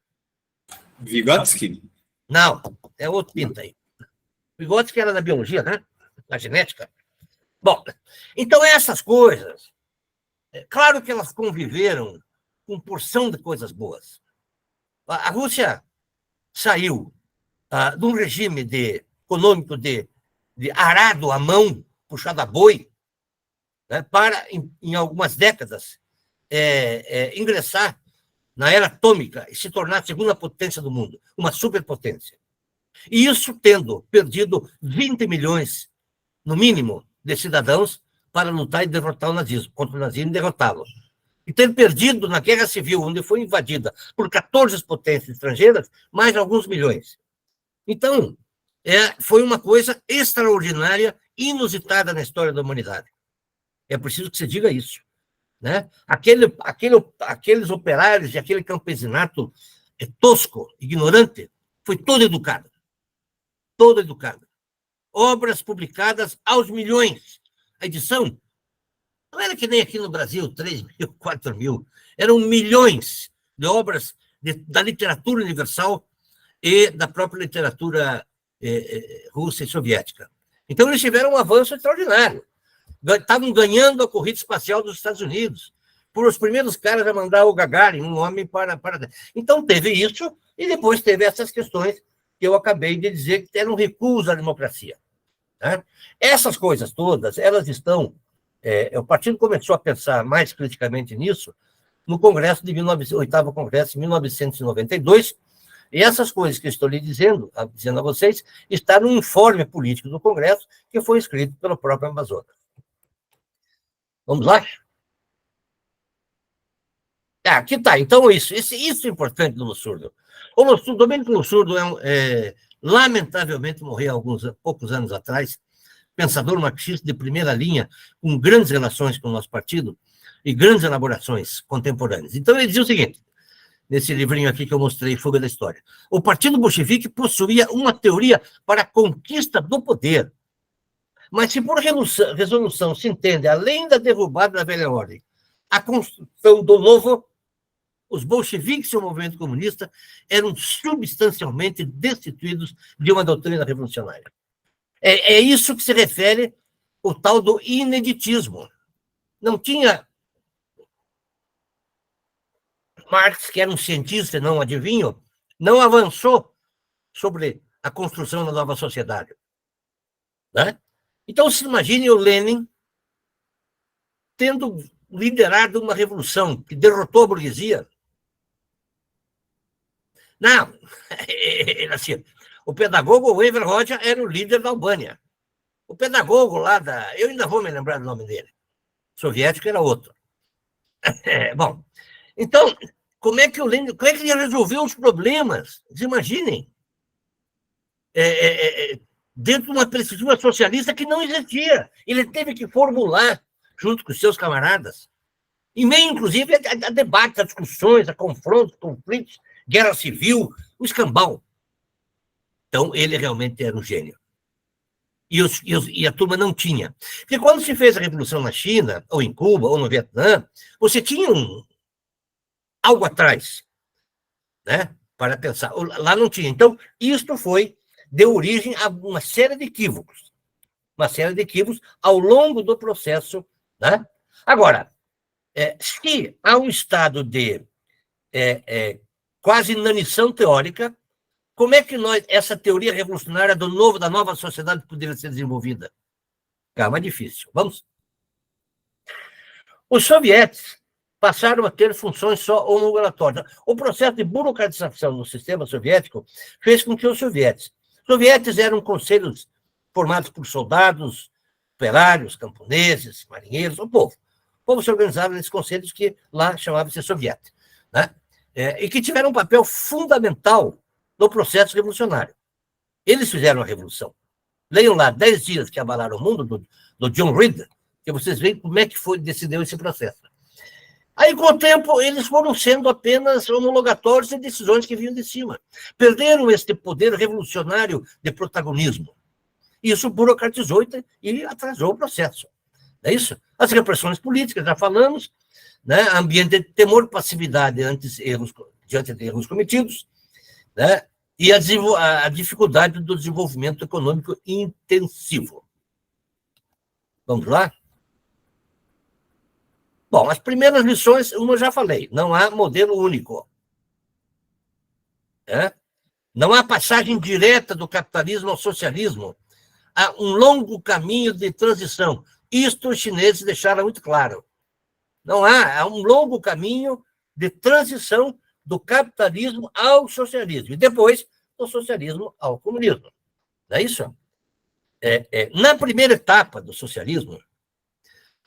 Vygotsky? Não, é outro pinta aí. Vygotsky era da biologia, né? Da genética. Bom, então essas coisas, claro que elas conviveram com porção de coisas boas. A Rússia saiu de um regime econômico de arado à mão, puxado a boi, né, para, em algumas décadas, ingressar na era atômica e se tornar a segunda potência do mundo, uma superpotência. E isso tendo perdido 20 milhões, no mínimo, de cidadãos para lutar e derrotar o nazismo, contra o nazismo e derrotá-lo. E ter perdido na Guerra Civil, onde foi invadida por 14 potências estrangeiras, mais alguns milhões. Então, foi uma coisa extraordinária, inusitada na história da humanidade. É preciso que você diga isso. Né? Aqueles operários e aquele campesinato tosco, ignorante, foi todo educado. Todo educado. Obras publicadas aos milhões. A edição não era que nem aqui no Brasil, 3 mil, 4 mil. Eram milhões de obras da literatura universal e da própria literatura russa e soviética. Então, eles tiveram um avanço extraordinário. Estavam ganhando a corrida espacial dos Estados Unidos. Foram os primeiros caras a mandar o Gagarin, um homem para... Então, teve isso, e depois teve essas questões que eu acabei de dizer que eram recuos à democracia. Né? Essas coisas todas, elas estão... o partido começou a pensar mais criticamente nisso no Congresso de 8º Congresso, em 1992, e essas coisas que eu estou lhe dizendo a vocês, está no informe político do Congresso, que foi escrito pelo próprio Amazonas. Vamos lá? Aqui está. Então, isso é importante do Lussurdo. O Domênico Lussurdo lamentavelmente morreu há poucos anos atrás, pensador marxista de primeira linha, com grandes relações com o nosso partido e grandes elaborações contemporâneas. Então, ele dizia o seguinte, nesse livrinho aqui que eu mostrei, Fuga da História: o Partido Bolchevique possuía uma teoria para a conquista do poder, mas se por resolução se entende, além da derrubada da velha ordem, a construção do novo, os bolcheviques e o movimento comunista eram substancialmente destituídos de uma doutrina revolucionária. É isso que se refere o tal do ineditismo. Não tinha... Marx, que era um cientista, não adivinho, não avançou sobre a construção da nova sociedade. Né? Então, se imagine o Lenin tendo liderado uma revolução que derrotou a burguesia. Não, assim, o pedagogo, o Enver Hoxha, era o líder da Albânia. O pedagogo lá eu ainda vou me lembrar do nome dele. O soviético era outro. Bom, então, como é que ele resolveu os problemas? Vocês imaginem. Dentro de uma perspectiva socialista que não existia. Ele teve que formular, junto com os seus camaradas, em meio, inclusive, a debates, a discussões, a confrontos, conflitos, guerra civil, o escambau. Então, ele realmente era um gênio. E a turma não tinha. Porque quando se fez a Revolução na China, ou em Cuba, ou no Vietnã, você tinha algo atrás, né, para pensar. Lá não tinha. Então, isto deu origem a uma série de equívocos. Uma série de equívocos ao longo do processo. Né? Agora, se há um estado de quase inanição teórica, como é que essa teoria revolucionária da nova sociedade poderia ser desenvolvida? Mais difícil. Vamos. Os soviéticos passaram a ter funções só homologatórias. O processo de burocratização no sistema soviético fez com que os soviéticos eram conselhos formados por soldados, operários, camponeses, marinheiros, o povo. O povo se organizava nesses conselhos que lá chamavam-se soviéticos, né? E que tiveram um papel fundamental no processo revolucionário. Eles fizeram a revolução. Leiam lá 10 dias que abalaram o mundo, do John Reed, que vocês veem como é que decidiu esse processo. Aí, com o tempo, eles foram sendo apenas homologatórios de decisões que vinham de cima. Perderam este poder revolucionário de protagonismo. Isso burocratizou e atrasou o processo. Não é isso? As repressões políticas, já falamos, né? Ambiente de temor, passividade diante de erros cometidos, né? E a dificuldade do desenvolvimento econômico intensivo. Vamos lá? Bom, as lições, eu já falei, não há modelo único. Não há passagem direta do capitalismo ao socialismo. Há um longo caminho de transição. Isto os chineses deixaram muito claro. Há um longo caminho de transição do capitalismo ao socialismo, e depois do socialismo ao comunismo. Não é isso? Na primeira etapa do socialismo,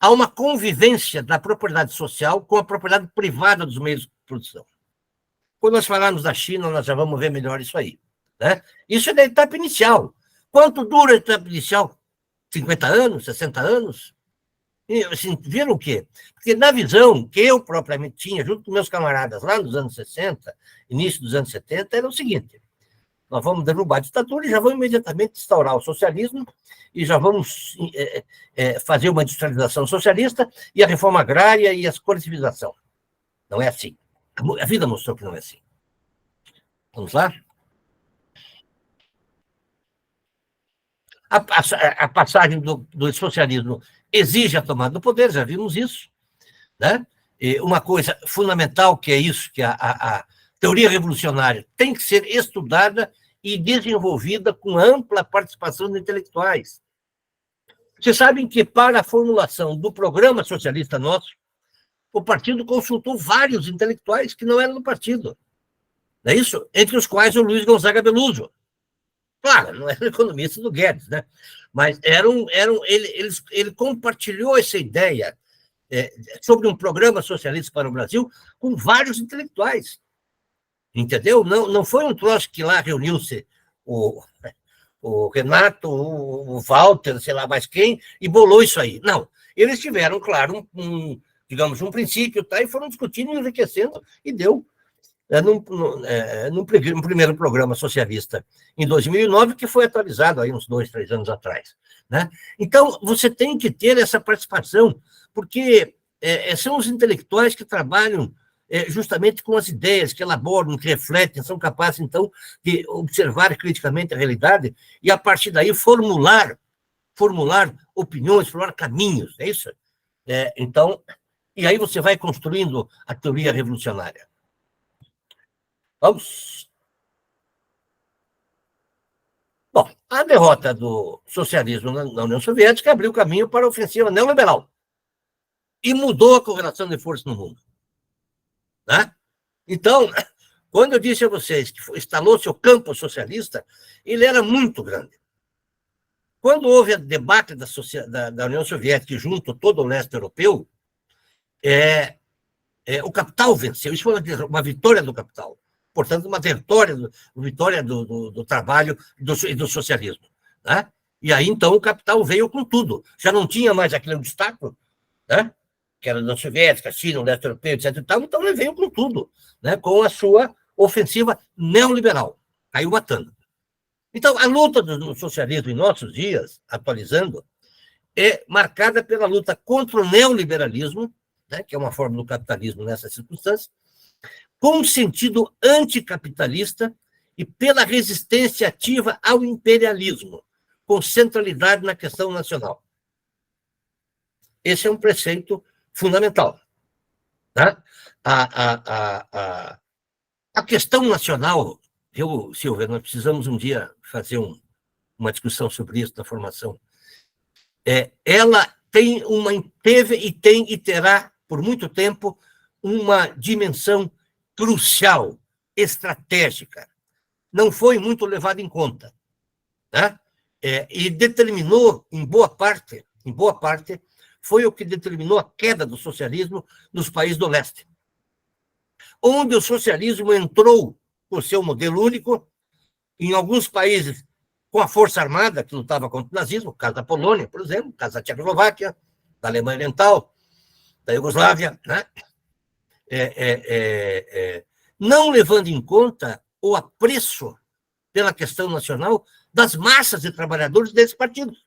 há uma convivência da propriedade social com a propriedade privada dos meios de produção. Quando nós falarmos da China, nós já vamos ver melhor isso aí. Né? Isso é da etapa inicial. Quanto dura a etapa inicial? 50 anos? 60 anos? E, assim, viram o quê? Porque na visão que eu propriamente tinha, junto com meus camaradas lá nos anos 60, início dos anos 70, era o seguinte: nós vamos derrubar a ditadura e já vamos imediatamente instaurar o socialismo e já vamos fazer uma industrialização socialista e a reforma agrária e a coletivização. Não é assim. A vida mostrou que não é assim. Vamos lá? A passagem do socialismo exige a tomada do poder, já vimos isso, né? E uma coisa fundamental que é isso, que a teoria revolucionária tem que ser estudada e desenvolvida com ampla participação de intelectuais. Vocês sabem que, para a formulação do programa socialista nosso, o partido consultou vários intelectuais que não eram do partido. Não é isso? Entre os quais o Luiz Gonzaga Beluso. Claro, não era economista do Guedes, né? Mas ele compartilhou essa ideia sobre um programa socialista para o Brasil com vários intelectuais. Entendeu? Não foi um troço que lá reuniu-se o Renato, o Walter, sei lá mais quem, e bolou isso aí. Não. Eles tiveram, claro, digamos, um princípio, tá? E foram discutindo e enriquecendo, e deu. Num primeiro programa socialista em 2009, que foi atualizado aí uns 2, 3 anos atrás, né? Então, você tem que ter essa participação, porque são os intelectuais que trabalham justamente com as ideias, que elaboram, que refletem, são capazes, então, de observar criticamente a realidade e, a partir daí, formular opiniões, formular caminhos, é isso? Então, e aí você vai construindo a teoria revolucionária. Vamos. Bom, a derrota do socialismo na União Soviética abriu caminho para a ofensiva neoliberal e mudou a correlação de forças no mundo. Né? Então, quando eu disse a vocês que instalou-se o campo socialista, ele era muito grande. Quando houve a debate da União Soviética e junto todo o leste europeu, o capital venceu. Isso foi uma vitória do capital. Portanto, uma vitória do trabalho e do socialismo. Né? E aí, então, o capital veio com tudo. Já não tinha mais aquele obstáculo, né? Que era da União Soviética, China, o leste europeu, etc. Então, ele veio com tudo, né? Com a sua ofensiva neoliberal. Caiu matando. Então, a luta do socialismo em nossos dias, atualizando, é marcada pela luta contra o neoliberalismo, né? Que é uma forma do capitalismo nessas circunstâncias, com sentido anticapitalista e pela resistência ativa ao imperialismo, com centralidade na questão nacional. Esse é um preceito fundamental. Tá? A questão nacional, Silvia, nós precisamos um dia fazer uma discussão sobre isso na formação. Ela teve e tem e terá, por muito tempo, uma dimensão crucial, estratégica. Não foi muito levado em conta. Né? E determinou, em boa parte, foi o que determinou a queda do socialismo nos países do leste. Onde o socialismo entrou por seu modelo único, em alguns países com a força armada que lutava contra o nazismo, caso da Polônia, por exemplo, caso da Tchecoslováquia, da Alemanha Oriental, da Iugoslávia, né? Não levando em conta o apreço pela questão nacional das massas de trabalhadores desses partidos.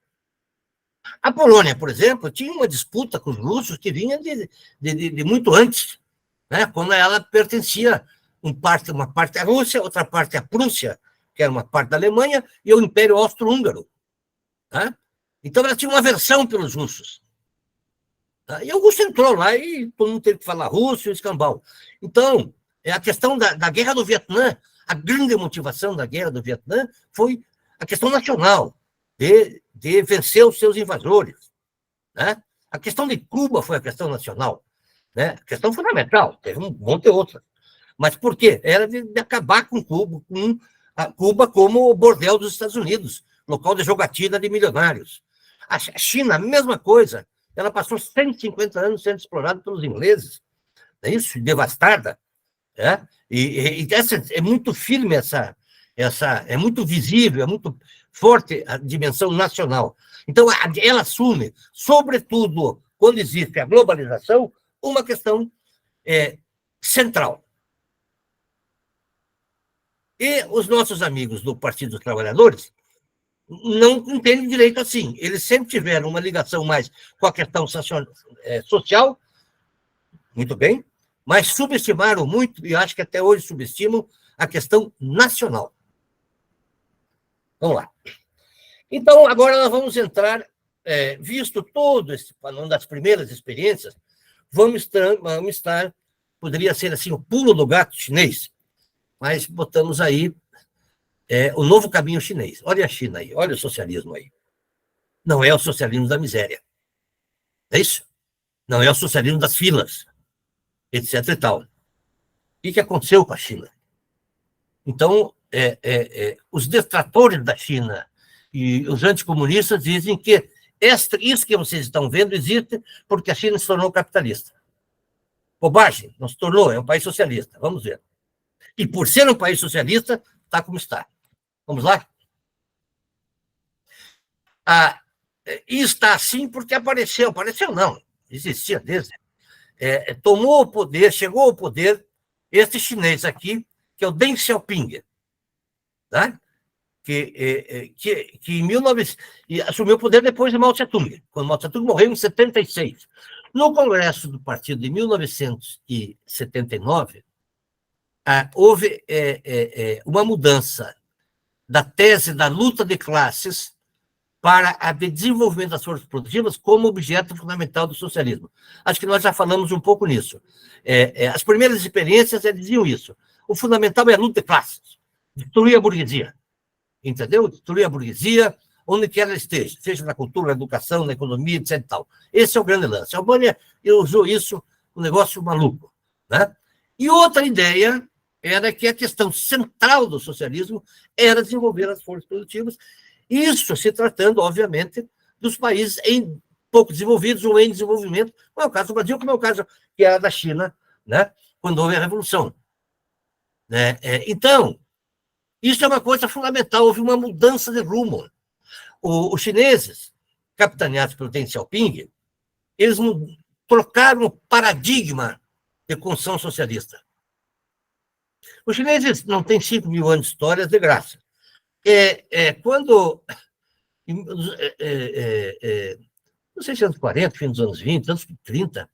A Polônia, por exemplo, tinha uma disputa com os russos que vinha de muito antes, né? Quando ela pertencia uma parte à Rússia, outra parte à Prússia, que era uma parte da Alemanha, e o Império Austro-Húngaro. Né? Então, ela tinha uma aversão pelos russos. E Augusto entrou lá e todo mundo teve que falar russo e escambau. Então, a questão da guerra do Vietnã, a grande motivação da guerra do Vietnã foi a questão nacional, de vencer os seus invasores. Né? A questão de Cuba foi a questão nacional. Né? A questão fundamental, teve um monte de outras. Mas por quê? Era de acabar com Cuba como o bordel dos Estados Unidos, local de jogatina de milionários. A China, a mesma coisa. Ela passou 150 anos sendo explorada pelos ingleses, é isso? Devastada. E é muito firme é muito visível, é muito forte a dimensão nacional. Então, ela assume, sobretudo, quando existe a globalização, uma questão central. E os nossos amigos do Partido dos Trabalhadores não entendem direito assim. Eles sempre tiveram uma ligação mais com a questão social, muito bem, mas subestimaram muito, e acho que até hoje subestimam, a questão nacional. Vamos lá. Então, agora nós vamos entrar, visto todo esse, uma das primeiras experiências, vamos estar, poderia ser assim, o pulo do gato chinês, mas botamos aí o novo caminho chinês. Olha a China aí, olha o socialismo aí. Não é o socialismo da miséria. É isso? Não é o socialismo das filas, etc. e tal. O que aconteceu com a China? Então, os detratores da China e os anticomunistas dizem que isso que vocês estão vendo existe porque a China se tornou capitalista. Bobagem, não se tornou, é um país socialista. Vamos ver. E por ser um país socialista, está como está. Vamos lá? E está assim porque apareceu não, existia desde. Tomou o poder, chegou ao poder, este chinês aqui, que é o Deng Xiaoping, tá? que em 1900 assumiu o poder depois de Mao Tse-tung, quando Mao Tse-tung morreu em 76. No Congresso do Partido de 1979, houve uma mudança da tese da luta de classes para a desenvolvimento das forças produtivas como objeto fundamental do socialismo. Acho que nós já falamos um pouco nisso. As primeiras experiências diziam isso. O fundamental é a luta de classes, destruir a burguesia. Entendeu? Destruir a burguesia, onde quer ela esteja, seja na cultura, na educação, na economia, etc. E tal. Esse é o grande lance. A Albânia usou isso, um negócio maluco. Né? E outra ideia era que a questão central do socialismo era desenvolver as forças produtivas, isso se tratando, obviamente, dos países pouco desenvolvidos ou em desenvolvimento, como é o caso do Brasil, como é o caso que era da China, né? Quando houve a Revolução. Então, isso é uma coisa fundamental, houve uma mudança de rumo. Os chineses, capitaneados pelo Deng Xiaoping, eles trocaram o paradigma de construção socialista. Os chineses não têm 5.000 anos de história de graça. Quando, não sei se anos 40, fim dos anos 20, anos 30,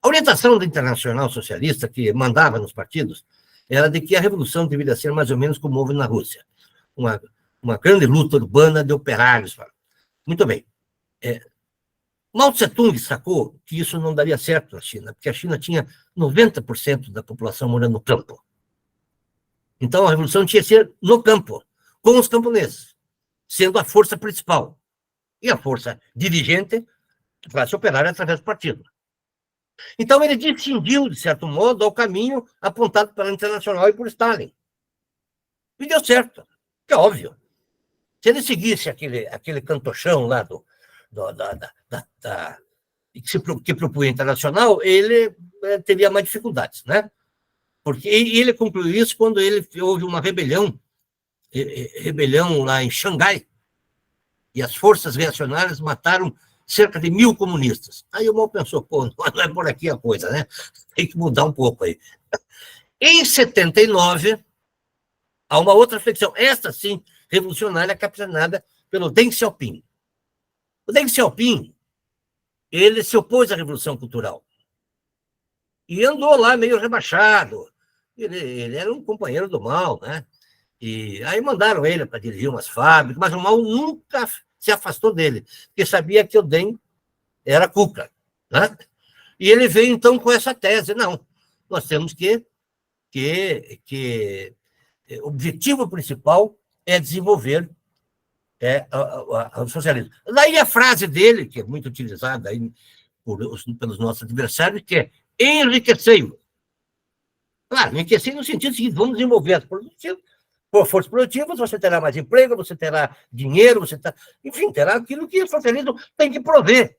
a orientação da Internacional Socialista, que mandava nos partidos, era de que a revolução deveria ser mais ou menos como houve na Rússia. Uma grande luta urbana de operários. Muito bem. Mao Tse-tung sacou que isso não daria certo na China, porque a China tinha 90% da população morando no campo. Então, a revolução tinha que ser no campo, com os camponeses, sendo a força principal. E a força dirigente, a classe operária, através do partido. Então, ele descendiu, de certo modo, ao caminho apontado pela Internacional e por Stalin. E deu certo, que é óbvio. Se ele seguisse aquele cantochão lá que propunha a Internacional, ele teria mais dificuldades, né? Porque ele concluiu isso quando houve uma rebelião lá em Xangai, e as forças reacionárias mataram cerca de 1.000 comunistas. Aí o Mao pensou, pô, não é por aqui a coisa, né? Tem que mudar um pouco aí. Em 79, há uma outra flexão, esta sim, revolucionária, capitaneada pelo Deng Xiaoping. O Deng Xiaoping, ele se opôs à Revolução Cultural. E andou lá meio rebaixado. Ele era um companheiro do Mao, né? E aí mandaram ele para dirigir umas fábricas, mas o Mao nunca se afastou dele, porque sabia que o Deng era cuca, né? E ele veio, então, com essa tese. Não, nós temos que o objetivo principal é desenvolver o socialismo. Daí a frase dele, que é muito utilizada aí pelos nossos adversários, que é enriquecei-o. Claro, enriquecer no sentido seguinte, vamos desenvolver as forças produtivas, você terá mais emprego, você terá dinheiro, enfim, terá aquilo que o socialismo tem que prover.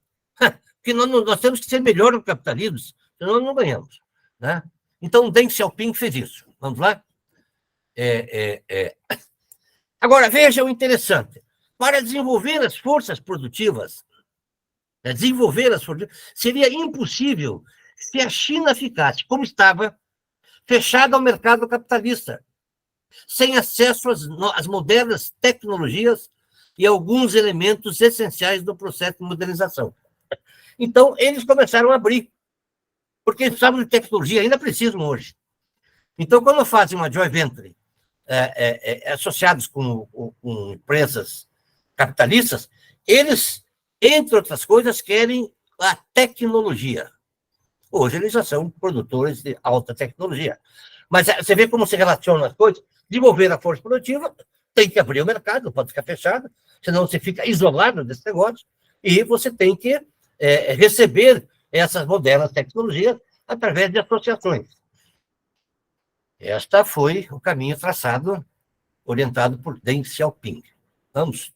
Porque nós temos que ser melhor que o capitalismo, senão não ganhamos. Né? Então, Deng Xiaoping fez isso. Vamos lá? Agora, veja o interessante. Para desenvolver as forças produtivas, desenvolver as forças, seria impossível se a China ficasse como estava, fechada ao mercado capitalista, sem acesso às modernas tecnologias e alguns elementos essenciais do processo de modernização. Então, eles começaram a abrir, porque eles precisavam de tecnologia, ainda precisam hoje. Então, quando fazem uma joint venture associados com empresas capitalistas, eles, entre outras coisas, querem a tecnologia. Hoje eles já são produtores de alta tecnologia. Mas você vê como se relacionam as coisas. Desenvolver a força produtiva, tem que abrir o mercado, não pode ficar fechado, senão você fica isolado desse negócio, e você tem que receber essas modernas tecnologias através de associações. Este foi o caminho traçado, orientado por Deng Xiaoping. Vamos.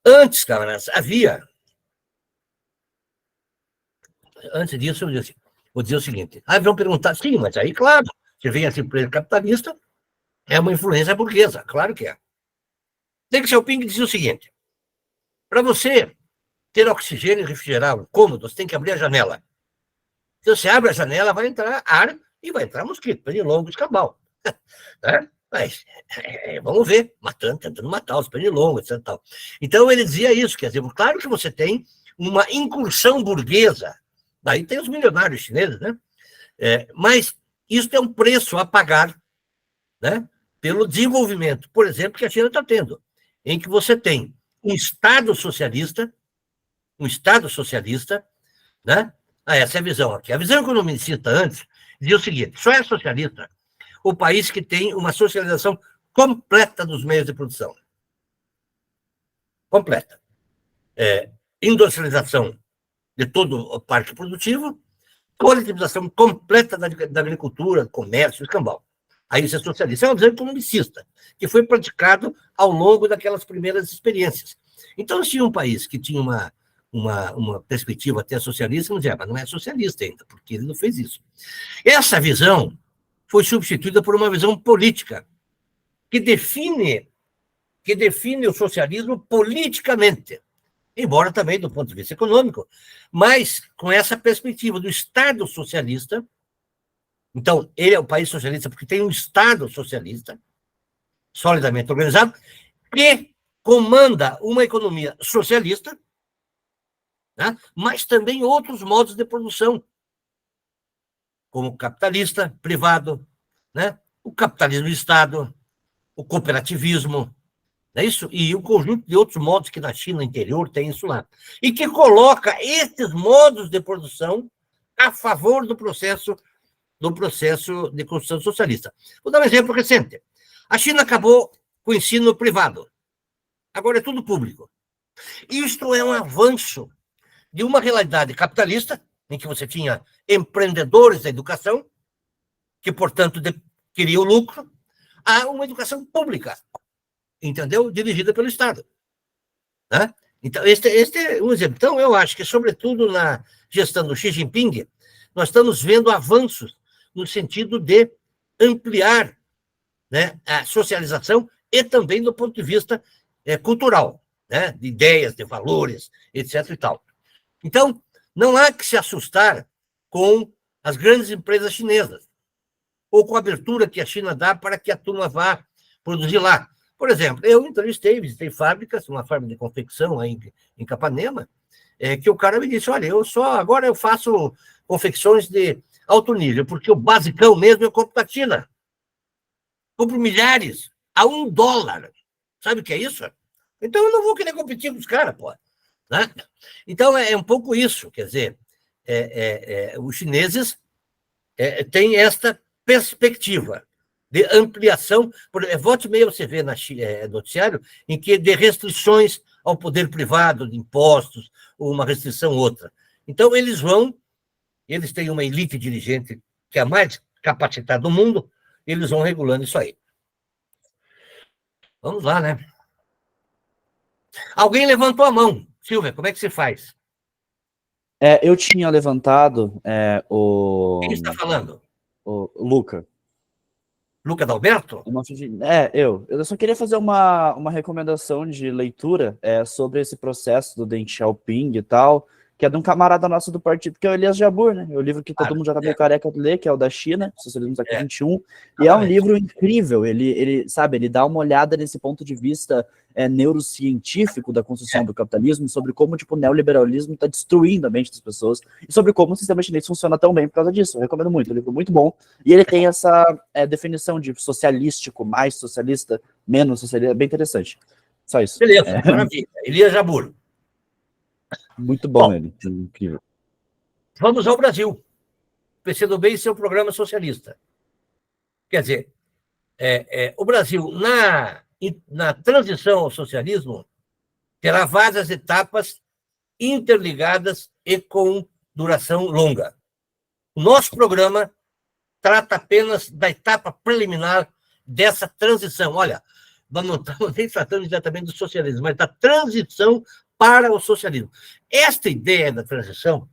Antes, camaradas, havia... Antes disso, eu vou dizer o seguinte. Aí vão perguntar, sim, mas aí, claro, você vem essa empresa capitalista, é uma influência burguesa, claro que é. Deng Xiaoping dizia o seguinte, para você ter oxigênio e refrigerar o cômodo, você tem que abrir a janela. Se você abre a janela, vai entrar ar e vai entrar mosquito, pernilongo, escambau. Mas vamos ver, tentando matar os pernilongos, etc. Tal. Então ele dizia isso, quer dizer, claro que você tem uma incursão burguesa, daí tem os milionários chineses, né? Mas isso é um preço a pagar, né, pelo desenvolvimento, por exemplo, que a China está tendo, em que você tem um Estado socialista, né? Essa é a visão aqui. A visão economicista antes dizia o seguinte, só é socialista o país que tem uma socialização completa dos meios de produção. Completa. Industrialização de todo o parque produtivo, coletivização completa da agricultura, do comércio, escambau. Aí isso é socialista. É uma visão economicista, que foi praticado ao longo daquelas primeiras experiências. Então, se um país que tinha uma perspectiva até socialista, não dizia, mas não é socialista ainda, porque ele não fez isso. Essa visão foi substituída por uma visão política, que define o socialismo politicamente, embora também do ponto de vista econômico, mas com essa perspectiva do Estado socialista. Então, ele é o país socialista porque tem um Estado socialista, solidamente organizado, que comanda uma economia socialista, né, mas também outros modos de produção, como o capitalista privado, né, o capitalismo de Estado, o cooperativismo, não é isso? E um conjunto de outros modos que na China interior tem isso lá. E que coloca esses modos de produção a favor do processo de construção socialista. Vou dar um exemplo recente. A China acabou com o ensino privado. Agora é tudo público. Isto é um avanço de uma realidade capitalista, em que você tinha empreendedores da educação, que, portanto, queriam lucro, a uma educação pública, entendeu? Dirigida pelo Estado. Né? Então, este é um exemplo. Então, eu acho que, sobretudo na gestão do Xi Jinping, nós estamos vendo avanços no sentido de ampliar, né, a socialização e também do ponto de vista cultural, né, de ideias, de valores, etc. e tal. Então, não há que se assustar com as grandes empresas chinesas ou com a abertura que a China dá para que a turma vá produzir lá. Por exemplo, eu visitei fábricas, uma fábrica de confecção aí em Capanema, que o cara me disse, olha, agora eu faço confecções de alto nível, porque o basicão mesmo eu compro da China. Compro milhares a $1. Sabe o que é isso? Então eu não vou querer competir com os caras, pô. Né? Então é um pouco isso, quer dizer, os chineses têm esta perspectiva de ampliação, volte e meia você vê no noticiário, em que de restrições ao poder privado, de impostos, ou uma restrição outra. Então eles têm uma elite dirigente que é a mais capacitada do mundo, eles vão regulando isso aí. Vamos lá, né? Alguém levantou a mão. Silvia, como é que você faz? Eu tinha levantado o... Quem está falando? O Luca. Luca D'Alberto? Eu só queria fazer uma recomendação de leitura sobre esse processo do Deng Xiaoping e tal, que é de um camarada nosso do partido, que é o Elias Jabbour, né? O livro que todo mundo já tá meio careca de ler, que é o da China, Socialismo do século XXI, e é um livro incrível. Ele dá uma olhada nesse ponto de vista neurocientífico da construção do capitalismo, sobre como tipo, o neoliberalismo está destruindo a mente das pessoas, e sobre como o sistema chinês funciona tão bem por causa disso. Eu recomendo muito, é um livro muito bom, e ele tem essa definição de socialístico, mais socialista, menos socialista, é bem interessante. Só isso. Beleza, maravilha. Elias Jabbour. Muito bom ele, incrível. Vamos ao Brasil. O PCdoB e seu programa socialista. Quer dizer, o Brasil, na transição ao socialismo, terá várias etapas interligadas e com duração longa. O nosso programa trata apenas da etapa preliminar dessa transição. Olha, nós não estamos nem tratando exatamente do socialismo, mas da transição para o socialismo. Esta ideia da transição,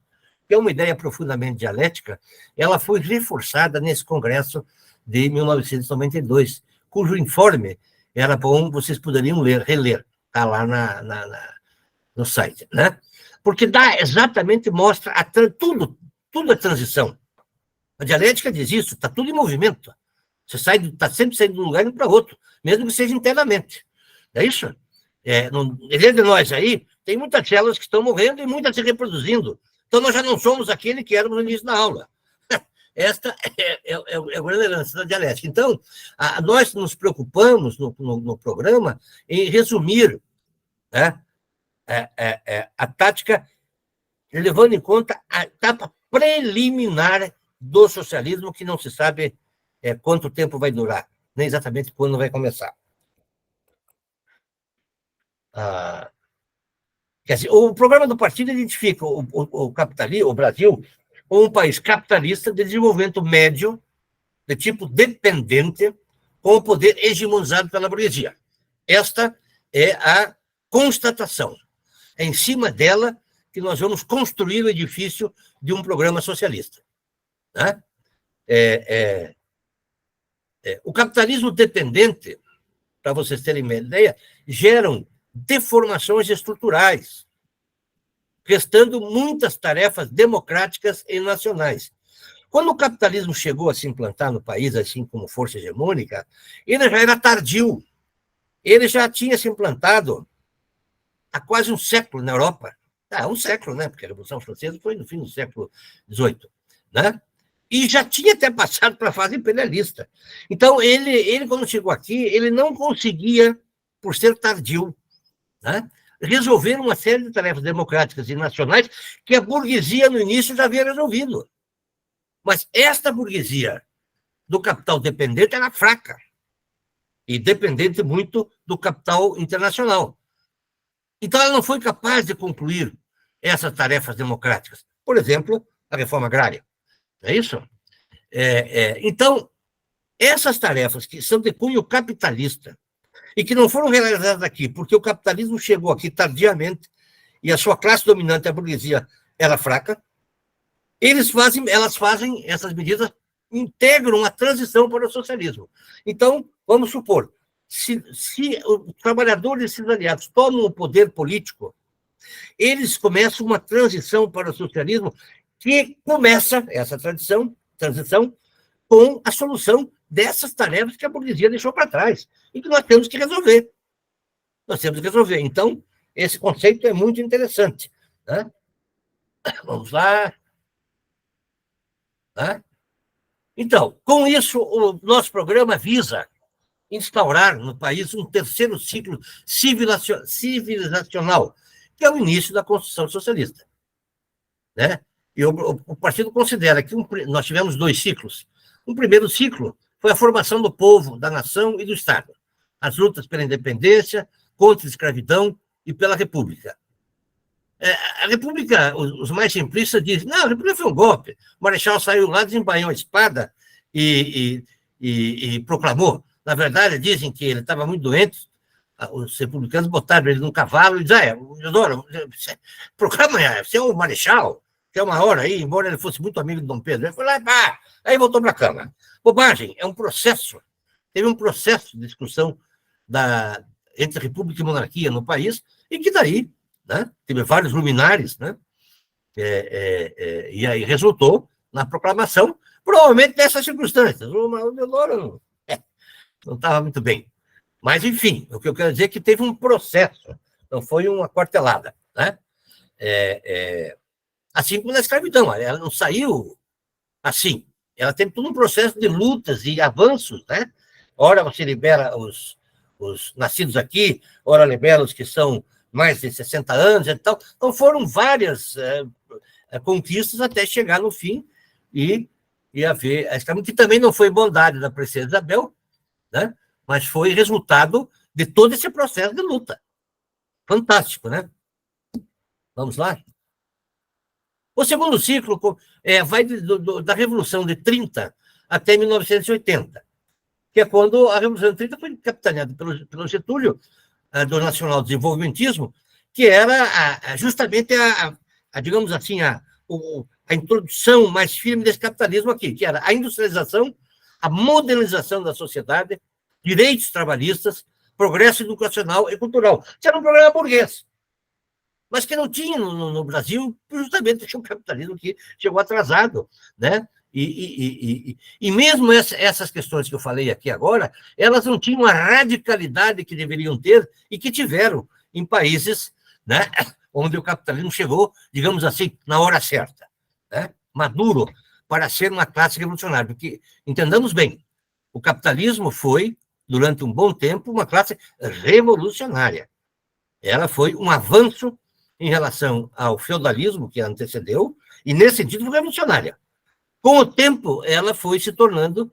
que é uma ideia profundamente dialética, ela foi reforçada nesse congresso de 1992, cujo informe era bom, vocês poderiam reler, está lá no site, né? Porque mostra tudo é transição. A dialética diz isso, está tudo em movimento. Você está sempre saindo de um lugar e indo para outro, mesmo que seja internamente. É isso? Entre nós aí, tem muitas células que estão morrendo e muitas se reproduzindo. Então, nós já não somos aquele que éramos no início da aula. Esta é a grande herança da dialética. Então, nós nos preocupamos no programa em resumir, né, a tática, levando em conta a etapa preliminar do socialismo, que não se sabe quanto tempo vai durar, nem exatamente quando vai começar. Quer dizer, o programa do partido identifica o Brasil como um país capitalista de desenvolvimento médio, de tipo dependente, com o poder hegemonizado pela burguesia. Esta é a constatação. É em cima dela que nós vamos construir o edifício de um programa socialista. Né? O capitalismo dependente, para vocês terem uma ideia, geram deformações estruturais, restando muitas tarefas democráticas e nacionais. Quando o capitalismo chegou a se implantar no país, assim como força hegemônica, ele já era tardio. Ele já tinha se implantado há quase um século na Europa. Um século, né? Porque a Revolução Francesa foi no fim do século XVIII. Né? E já tinha até passado para a fase imperialista. Então, ele, quando chegou aqui, ele não conseguia, por ser tardio, né, resolver uma série de tarefas democráticas e nacionais que a burguesia, no início, já havia resolvido. Mas esta burguesia do capital dependente era fraca e dependente muito do capital internacional. Então, ela não foi capaz de concluir essas tarefas democráticas. Por exemplo, a reforma agrária. É isso? Então, essas tarefas que são de cunho capitalista e que não foram realizadas aqui, porque o capitalismo chegou aqui tardiamente e a sua classe dominante, a burguesia, era fraca, elas fazem essas medidas, integram a transição para o socialismo. Então, vamos supor, se os trabalhadores e esses aliados tomam o poder político, eles começam uma transição para o socialismo que começa essa transição com a solução dessas tarefas que a burguesia deixou para trás e que nós temos que resolver. Então, esse conceito é muito interessante. Né? Vamos lá. Né? Então, com isso, o nosso programa visa instaurar no país um terceiro ciclo civilizacional, que é o início da construção socialista. Né? E o partido considera que nós tivemos 2 ciclos. Um primeiro ciclo foi a formação do povo, da nação e do Estado. As lutas pela independência, contra a escravidão e pela República. A República, os mais simplistas dizem, não, a República foi um golpe. O Marechal saiu lá, desembainhou a espada e proclamou. Na verdade, dizem que ele estava muito doente, os republicanos botaram ele num cavalo e disseram, Deodoro, proclama, você é o Marechal, que é uma hora aí, embora ele fosse muito amigo de Dom Pedro. Ele foi lá, aí voltou para a cama. Bobagem, é um processo. teve um processo de discussão entre república e monarquia no país, e que daí, né, teve vários luminares, né, e aí resultou na proclamação, provavelmente nessas circunstâncias. O Manuel Deloro não estava muito bem. Mas, enfim, o que eu quero dizer é que teve um processo, não foi uma quartelada, né? Assim como na escravidão, ela não saiu assim. Ela teve todo um processo de lutas e avanços, né? Ora você libera os nascidos aqui, ora libera os que são mais de 60 anos e tal. Então, foram várias conquistas até chegar no fim e haver a escravidão, que também não foi bondade da princesa Isabel, né? Mas foi resultado de todo esse processo de luta. Fantástico, né? Vamos lá? O segundo ciclo vai da Revolução de 30 até 1980, que é quando a Revolução de 30 foi capitaneada pelo Getúlio, do nacional-desenvolvimentismo, que era justamente digamos assim, a introdução mais firme desse capitalismo aqui, que era a industrialização, a modernização da sociedade, direitos trabalhistas, progresso educacional e cultural. Isso era um programa burguês, mas que não tinha no Brasil, justamente porque o capitalismo que chegou atrasado, né? E mesmo essas questões que eu falei aqui agora, elas não tinham a radicalidade que deveriam ter e que tiveram em países, né, onde o capitalismo chegou, digamos assim, na hora certa, né? Maduro para ser uma classe revolucionária. Porque, entendamos bem, o capitalismo foi, durante um bom tempo, uma classe revolucionária. Ela foi um avanço em relação ao feudalismo que a antecedeu, e, nesse sentido, foi revolucionária. Com o tempo, ele foi se tornando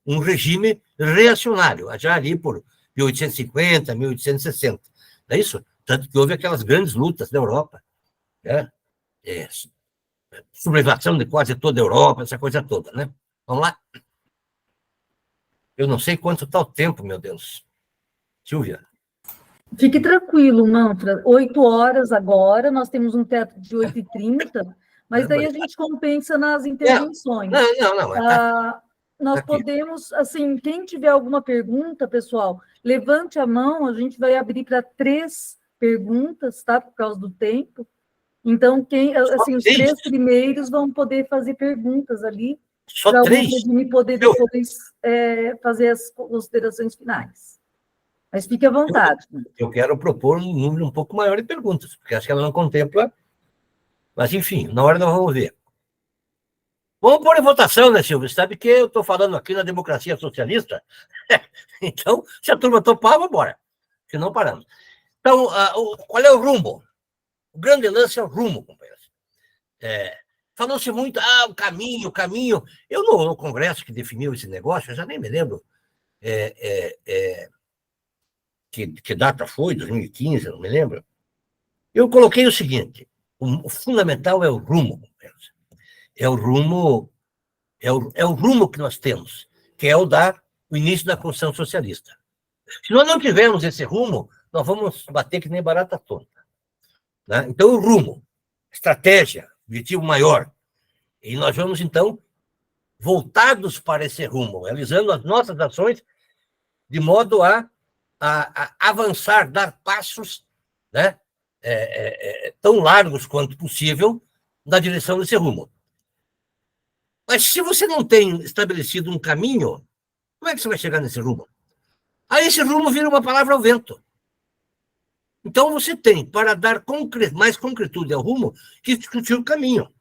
um regime reacionário, já ali por 1850, 1860. Não é isso? Tanto que houve aquelas grandes lutas na Europa, né? Sublevação de quase toda a Europa, essa coisa toda, né? Vamos lá? Eu não sei quanto está o tempo, meu Deus. Silvia. Fique tranquilo, Manfra. 8 horas agora, nós temos um teto de 8h30, mas daí a gente compensa nas intervenções. Não. Nós podemos, assim, quem tiver alguma pergunta, pessoal, levante a mão, a gente vai abrir para 3 perguntas, tá? Por causa do tempo. Então, os 3 primeiros vão poder fazer perguntas ali. Só 3? Para poder depois fazer as considerações finais. Mas fique à vontade. Eu quero propor um número um pouco maior de perguntas, porque acho que ela não contempla. Mas, enfim, na hora nós vamos ver. Vamos pôr em votação, né, Silvio? Você sabe que eu estou falando aqui na democracia socialista? Então, se a turma topar, vamos embora. Se não, paramos. Então, qual é o rumo? O grande lance é o rumo, companheiros. Falou-se muito, o caminho. Eu, no congresso que definiu esse negócio, eu já nem me lembro que data foi, 2015, eu não me lembro. Eu coloquei o seguinte: o fundamental é o rumo, companheiros. É o rumo que nós temos, que é o início da construção socialista. Se nós não tivermos esse rumo, nós vamos bater que nem barata tonta, né? Então, o rumo, estratégia, objetivo maior. E nós vamos, então, voltados para esse rumo, realizando as nossas ações de modo a avançar, dar passos, né, tão largos quanto possível na direção desse rumo. Mas se você não tem estabelecido um caminho, como é que você vai chegar nesse rumo? Aí esse rumo vira uma palavra ao vento. Então você tem, para dar mais concretude ao rumo, que discutir o caminho.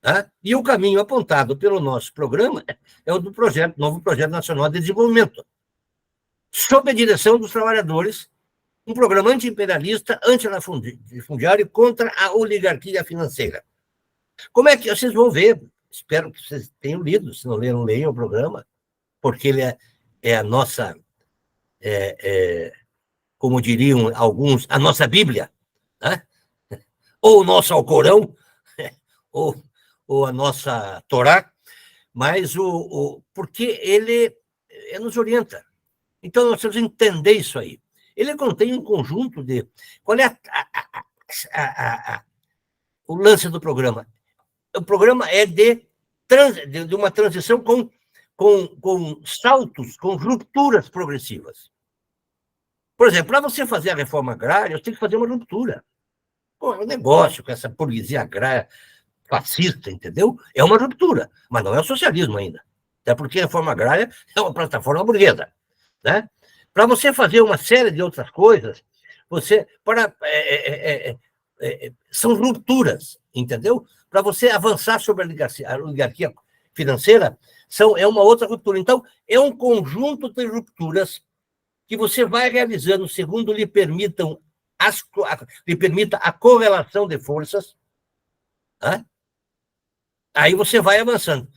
Tá? E o caminho apontado pelo nosso programa é o do novo Projeto Nacional de Desenvolvimento, sob a direção dos trabalhadores, um programa anti-imperialista, anti-latifundiário contra a oligarquia financeira. Como é que vocês vão ver? Espero que vocês tenham lido, se não leram, leiam o programa, porque ele é a nossa, como diriam alguns, a nossa Bíblia, né? Ou o nosso Alcorão, ou a nossa Torá, mas porque ele nos orienta. Então, nós temos que entender isso aí. Ele contém um conjunto de... Qual é o lance do programa? O programa é de uma transição com com saltos, com rupturas progressivas. Por exemplo, para você fazer a reforma agrária, você tem que fazer uma ruptura. Pô, é um negócio com essa burguesia agrária fascista, entendeu? É uma ruptura, mas não é o socialismo ainda. Até porque a reforma agrária é uma plataforma burguesa, né? Para você fazer uma série de outras coisas, são rupturas, entendeu? Para você avançar sobre a oligarquia financeira, é uma outra ruptura. Então, é um conjunto de rupturas que você vai realizando segundo lhe permita a correlação de forças, né? Aí você vai avançando.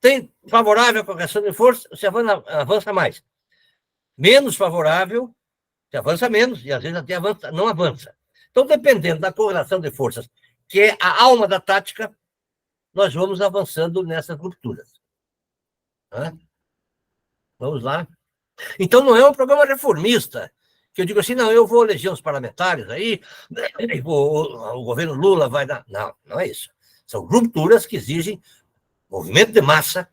Tem favorável a correlação de forças, você avança mais. Menos favorável, você avança menos, e às vezes até não avança. Então, dependendo da correlação de forças, que é a alma da tática, nós vamos avançando nessas rupturas. Né? Vamos lá. Então, não é um programa reformista, que eu digo assim, não, eu vou eleger os parlamentares aí, o governo Lula vai dar... Não, não é isso. São rupturas que exigem movimento de massa,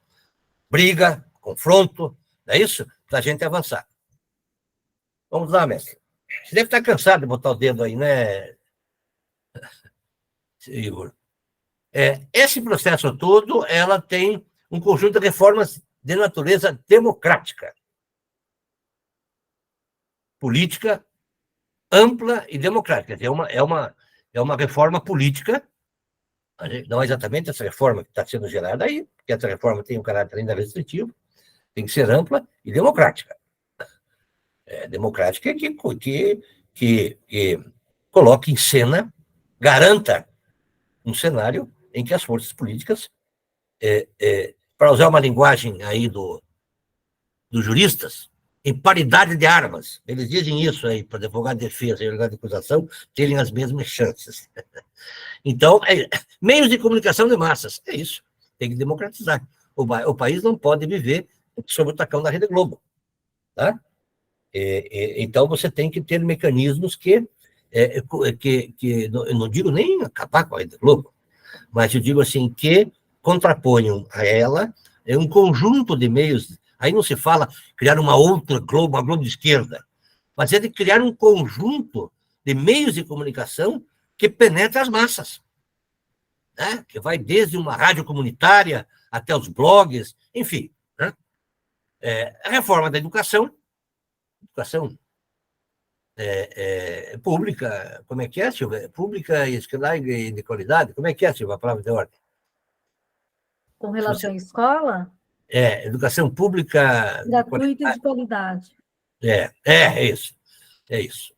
briga, confronto, não é isso? Para a gente avançar. Vamos lá, mestre. Você deve estar cansado de botar o dedo aí, né, Igor? Esse processo todo, ela tem um conjunto de reformas de natureza democrática, política ampla e democrática. Quer dizer, é uma reforma política, não é exatamente essa reforma que está sendo gerada aí, porque essa reforma tem um caráter ainda restritivo, tem que ser ampla e democrática. Democrática que coloque em cena, garanta um cenário em que as forças políticas, para usar uma linguagem aí dos juristas, em paridade de armas. Eles dizem isso aí, para advogado de defesa e advogado de acusação terem as mesmas chances. Então, meios de comunicação de massas, é isso, tem que democratizar. O país não pode viver sob o tacão da Rede Globo. Tá? Então, você tem que ter mecanismos que eu não digo nem acabar com a Rede Globo, mas eu digo assim, que contraponham a ela um conjunto de meios. Aí não se fala criar uma outra Globo, uma Globo de esquerda, mas é de criar um conjunto de meios de comunicação que penetra as massas, né? Que vai desde uma rádio comunitária até os blogs, enfim. Né? A reforma da educação pública, como é que é, Silvia? Pública e de qualidade, como é que é, Silvia, a palavra de ordem? Com relação à escola? Educação pública... Gratuita e de qualidade. É isso.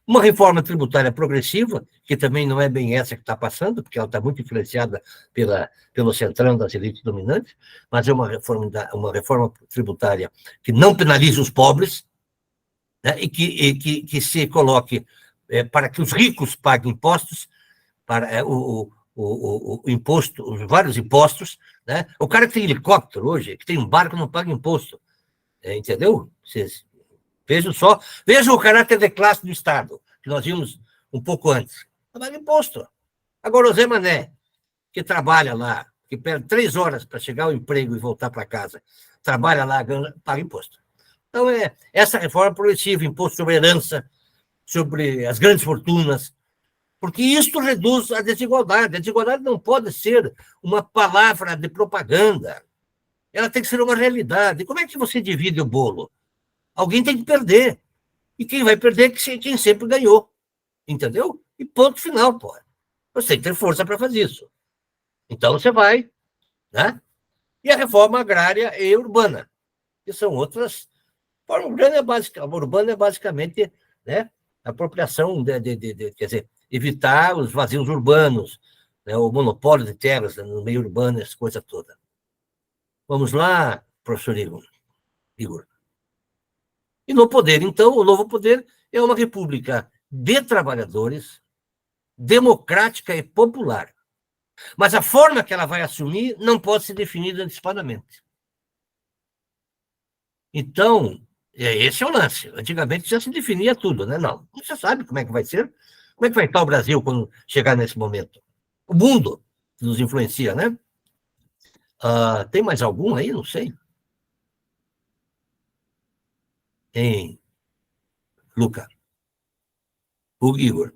Uma reforma tributária progressiva, que também não é bem essa que está passando, porque ela está muito influenciada pelo centrão das elites dominantes, mas é uma reforma tributária que não penalize os pobres, né, e que se coloque para que os ricos paguem impostos, para o imposto, os vários impostos, né? O cara que tem helicóptero hoje, que tem um barco, não paga imposto, entendeu? Vocês vejam só, vejam o caráter de classe do Estado, que nós vimos um pouco antes, não paga imposto. Agora, o Zé Mané, que trabalha lá, que perde 3 horas para chegar ao emprego e voltar para casa, trabalha lá, paga imposto. Então, essa reforma progressiva, imposto sobre herança, sobre as grandes fortunas, porque isso reduz a desigualdade. A desigualdade não pode ser uma palavra de propaganda. Ela tem que ser uma realidade. Como é que você divide o bolo? Alguém tem que perder. E quem vai perder é quem sempre ganhou. Entendeu? E ponto final, pô. Você tem que ter força para fazer isso. Então você vai, né? E a reforma agrária e urbana, que são outras. A reforma urbana é basicamente, né, a apropriação quer dizer, evitar os vazios urbanos, né, o monopólio de terras no meio urbano, essa coisa toda. Vamos lá, professor Igor. E no poder, então, o novo poder é uma república de trabalhadores, democrática e popular. Mas a forma que ela vai assumir não pode ser definida antecipadamente. Então, esse é o lance. Antigamente já se definia tudo, né? Não se sabe como é que vai ser. Como é que vai estar o Brasil quando chegar nesse momento? O mundo nos influencia, né? Tem mais algum aí? Não sei. Tem, Luca. O Igor.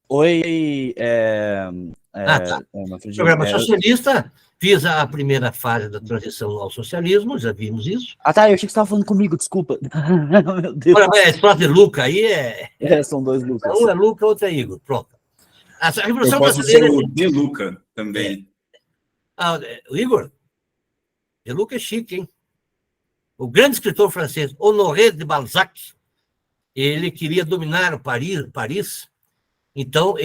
Oi, Tá. Manfredini, Programa socialista, fiz a primeira fase da transição ao socialismo, já vimos isso. tá, eu achei que você estava falando comigo, desculpa. Meu Deus. Agora, só de Luca aí São dois Lucas. um é Luca, outro é Igor. Pronto. A Eu Revolução posso ser Brasileira. o De Luca também. O Igor? De Luca é chique, hein? O grande escritor francês Honoré de Balzac, ele queria dominar o Paris. Então,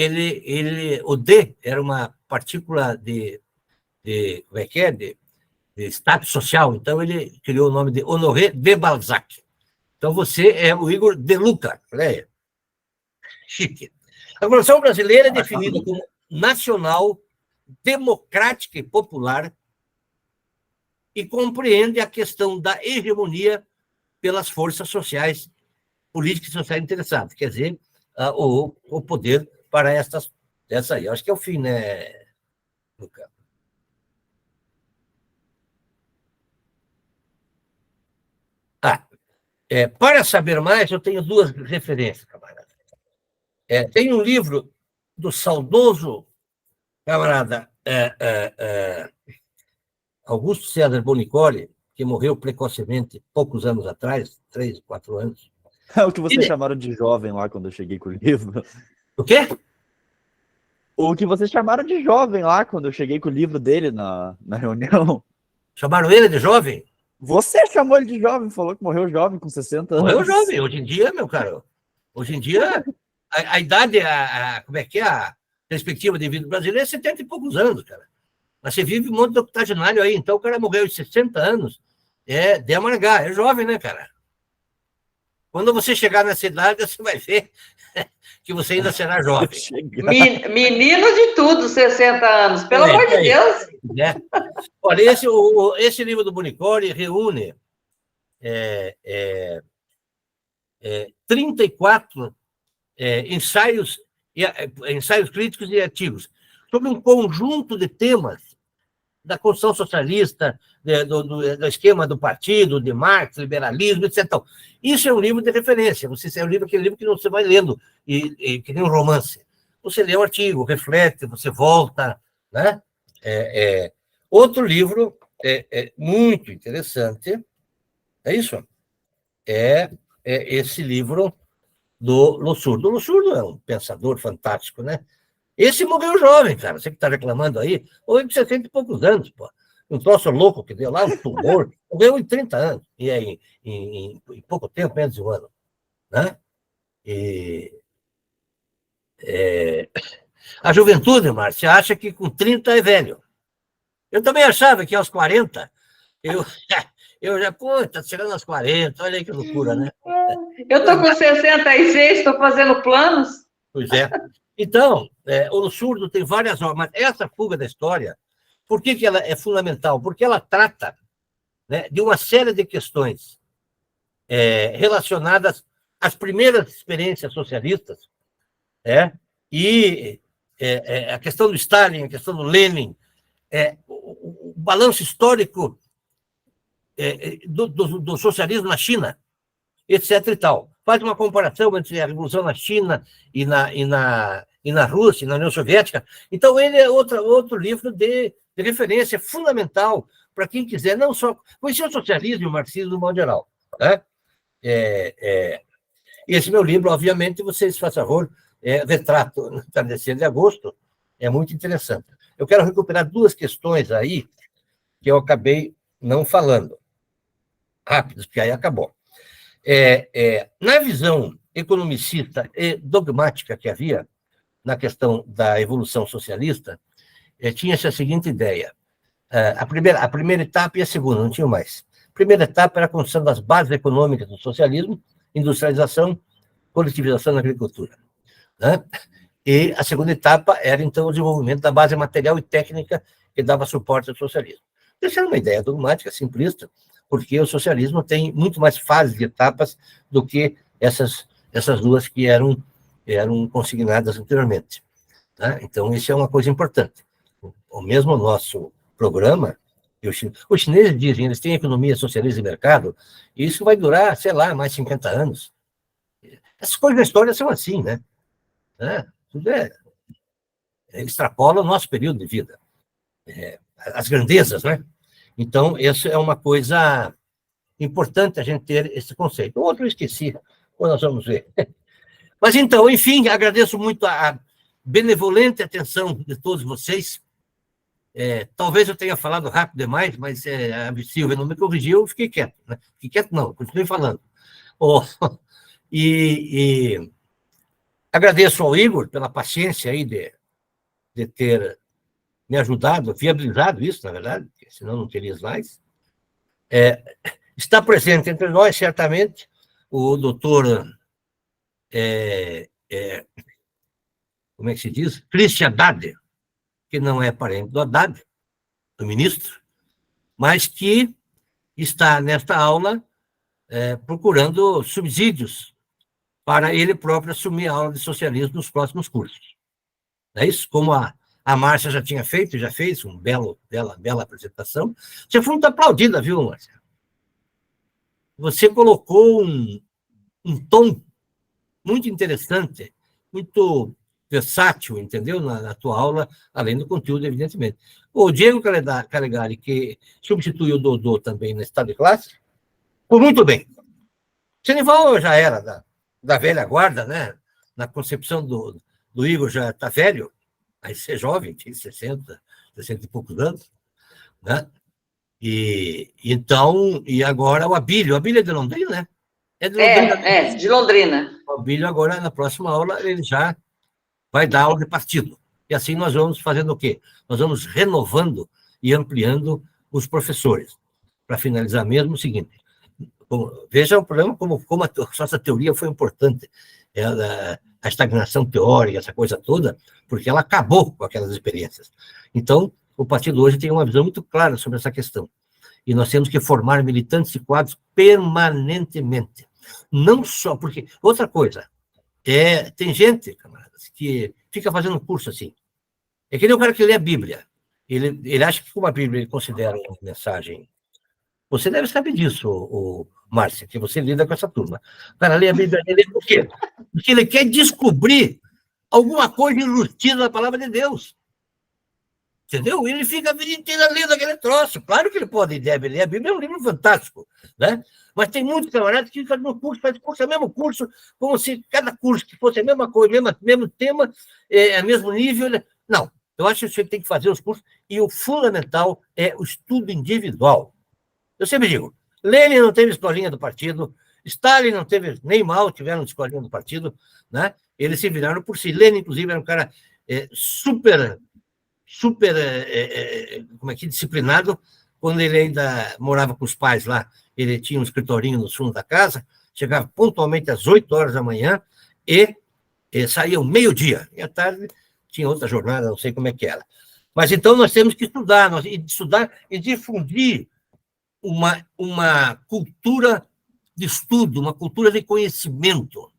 o D era uma partícula como é que é? De status social. Então, ele criou o nome de Honoré de Balzac. Então, você é o Igor de Luca. Né? Chique. A Revolução Brasileira é definida como nacional, democrática e popular e compreende a questão da hegemonia pelas forças sociais, políticas e sociais interessadas. Quer dizer, o poder para essa aí. Acho que é o fim, né, Luca? Para saber mais, eu tenho duas referências, camarada. Tem um livro do saudoso camarada Augusto César Bonicoli, que morreu precocemente, poucos anos atrás, 3, 4 anos. É o que vocês chamaram de jovem lá quando eu cheguei com o livro. O quê? O que vocês chamaram de jovem lá quando eu cheguei com o livro dele na reunião. Chamaram ele de jovem? Você chamou ele de jovem, falou que morreu jovem, com 60 anos. Morreu jovem. Hoje em dia, meu caro, hoje em dia, a idade, como é que é a perspectiva de vida brasileira é 70 e poucos anos, cara. Mas você vive um monte de octogenário aí, então o cara morreu de 60 anos, de amargar, é jovem, né, cara? Quando você chegar nessa idade, você vai ver que você ainda será jovem. Menino de tudo, 60 anos, pelo amor de Deus. Olha, esse livro do Bonicoli reúne 34 ensaios críticos e artigos sobre um conjunto de temas da construção socialista, do esquema do partido, de Marx, liberalismo, etc. Então, isso é um livro de referência. Aquele livro que você vai lendo, que nem um romance. Você lê um artigo, reflete, você volta. Né? Outro livro muito interessante, é isso? Esse livro do Lussurdo. O Lussurdo é um pensador fantástico, né? Esse morreu jovem, cara. Você que está reclamando aí, morreu com 60 e poucos anos, pô. Um troço louco que deu lá, um tumor. Morreu em 30 anos. E aí, em pouco tempo, menos de um ano. Né? A juventude, Márcia, acha que com 30 é velho. Eu também achava que aos 40, eu já, está chegando aos 40, olha aí que loucura, né? Eu estou com 66, estou fazendo planos. Pois é. Então, o Lussurdo tem várias obras, mas essa fuga da história, por que ela é fundamental? Porque ela trata, né, de uma série de questões relacionadas às primeiras experiências socialistas, e a questão do Stalin, a questão do Lenin, o balanço histórico do socialismo na China, etc. e tal. Faz uma comparação entre a Revolução na China e na Rússia, na União Soviética. Então, ele é outro livro de referência fundamental para quem quiser não só conhecer o socialismo e o marxismo no modo geral. Né? Esse meu livro, obviamente, vocês fazem favor, Retrato no Entardecer de Agosto, é muito interessante. Eu quero recuperar duas questões aí que eu acabei não falando. Rápidos, porque aí acabou. Na visão economicista e dogmática que havia na questão da evolução socialista, tinha-se a seguinte ideia. A primeira etapa e a segunda, não tinha mais. A primeira etapa era a construção das bases econômicas do socialismo, industrialização, coletivização na agricultura. Né? E a segunda etapa era, então, o desenvolvimento da base material e técnica que dava suporte ao socialismo. Isso era uma ideia dogmática, simplista, porque o socialismo tem muito mais fases e etapas do que essas duas que eram consignadas anteriormente. Tá? Então, isso é uma coisa importante. O mesmo nosso programa, os chineses dizem, eles têm economia socialista de mercado, e isso vai durar, sei lá, mais 50 anos. Essas coisas da história são assim, né? Tudo extrapola o nosso período de vida. As grandezas, né? Então, isso é uma coisa importante a gente ter esse conceito. O outro eu esqueci, ou nós vamos ver. Mas então, enfim, agradeço muito a benevolente atenção de todos vocês. Talvez eu tenha falado rápido demais, mas a Silvia não me corrigiu, eu fiquei quieto. Né? Fiquei quieto não, continuei falando. E agradeço ao Igor pela paciência aí de ter me ajudado, viabilizado isso, na verdade, porque senão não teria slides. Está presente entre nós, certamente, o doutor, como é que se diz? Christian Haddad, que não é parente do Haddad, do ministro, mas que está nesta aula procurando subsídios para ele próprio assumir a aula de socialismo nos próximos cursos. É isso? Como a Márcia já tinha feito, já fez uma bela apresentação. Você foi muito aplaudida, viu, Márcia? Você colocou um tom muito interessante, muito versátil, entendeu? Na tua aula, além do conteúdo, evidentemente. O Diego Calegari, que substituiu o Dodô também no estado de classe, foi muito bem. Genival já era da velha guarda, né? Na concepção do Igor já está velho, aí ser jovem, tinha 60 e poucos anos, né? E agora o Abílio é de Londrina, né? É de Londrina. De Londrina. O Abílio agora, na próxima aula, ele já vai dar aula de partido. E assim nós vamos fazendo o quê? Nós vamos renovando e ampliando os professores. Para finalizar mesmo, o seguinte, veja o problema como a nossa teoria foi importante. A estagnação teórica, essa coisa toda, porque ela acabou com aquelas experiências. Então, o partido hoje tem uma visão muito clara sobre essa questão. E nós temos que formar militantes e quadros permanentemente. Não só, porque... Outra coisa, tem gente, camaradas, que fica fazendo curso assim. É que nem o cara que lê a Bíblia. Ele acha que com a Bíblia ele considera uma mensagem. Você deve saber disso, Márcia, que você lida com essa turma. O cara lê a Bíblia, ele lê por quê? Porque ele quer descobrir alguma coisa enrustida na palavra de Deus. Entendeu? Ele fica a vida inteira lendo aquele troço. Claro que ele pode e deve ler. A Bíblia é um livro fantástico, né? Mas tem muitos camaradas que ficam no curso, faz curso, é o mesmo curso, como se cada curso que fosse a mesma coisa, mesmo tema, mesmo nível. Não, eu acho que você tem que fazer os cursos, e o fundamental é o estudo individual. Eu sempre digo, Lenin não teve escolinha do partido, Stalin não teve, nem Mao tiveram escolinha do partido, né? Eles se viraram por si. Lenin, inclusive, era um cara super como é que disciplinado. Quando ele ainda morava com os pais lá, ele tinha um escritorinho no fundo da casa, chegava pontualmente às 8 horas da manhã e saía ao meio-dia. E à tarde tinha outra jornada, não sei como é que era. Mas então nós temos que estudar e difundir uma cultura de estudo, uma cultura de conhecimento.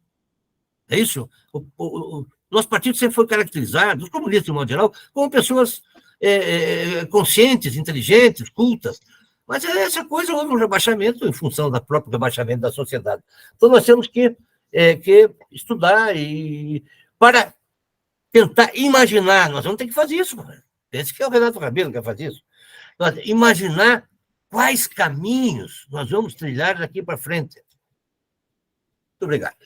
É isso? O nosso partido sempre foi caracterizado, os comunistas, de modo geral, como pessoas conscientes, inteligentes, cultas. Mas essa coisa houve um rebaixamento em função do próprio rebaixamento da sociedade. Então, nós temos que estudar para tentar imaginar. Nós vamos ter que fazer isso. Esse que é o Renato Rabelo que vai fazer isso. Imaginar quais caminhos nós vamos trilhar daqui para frente. Muito obrigado.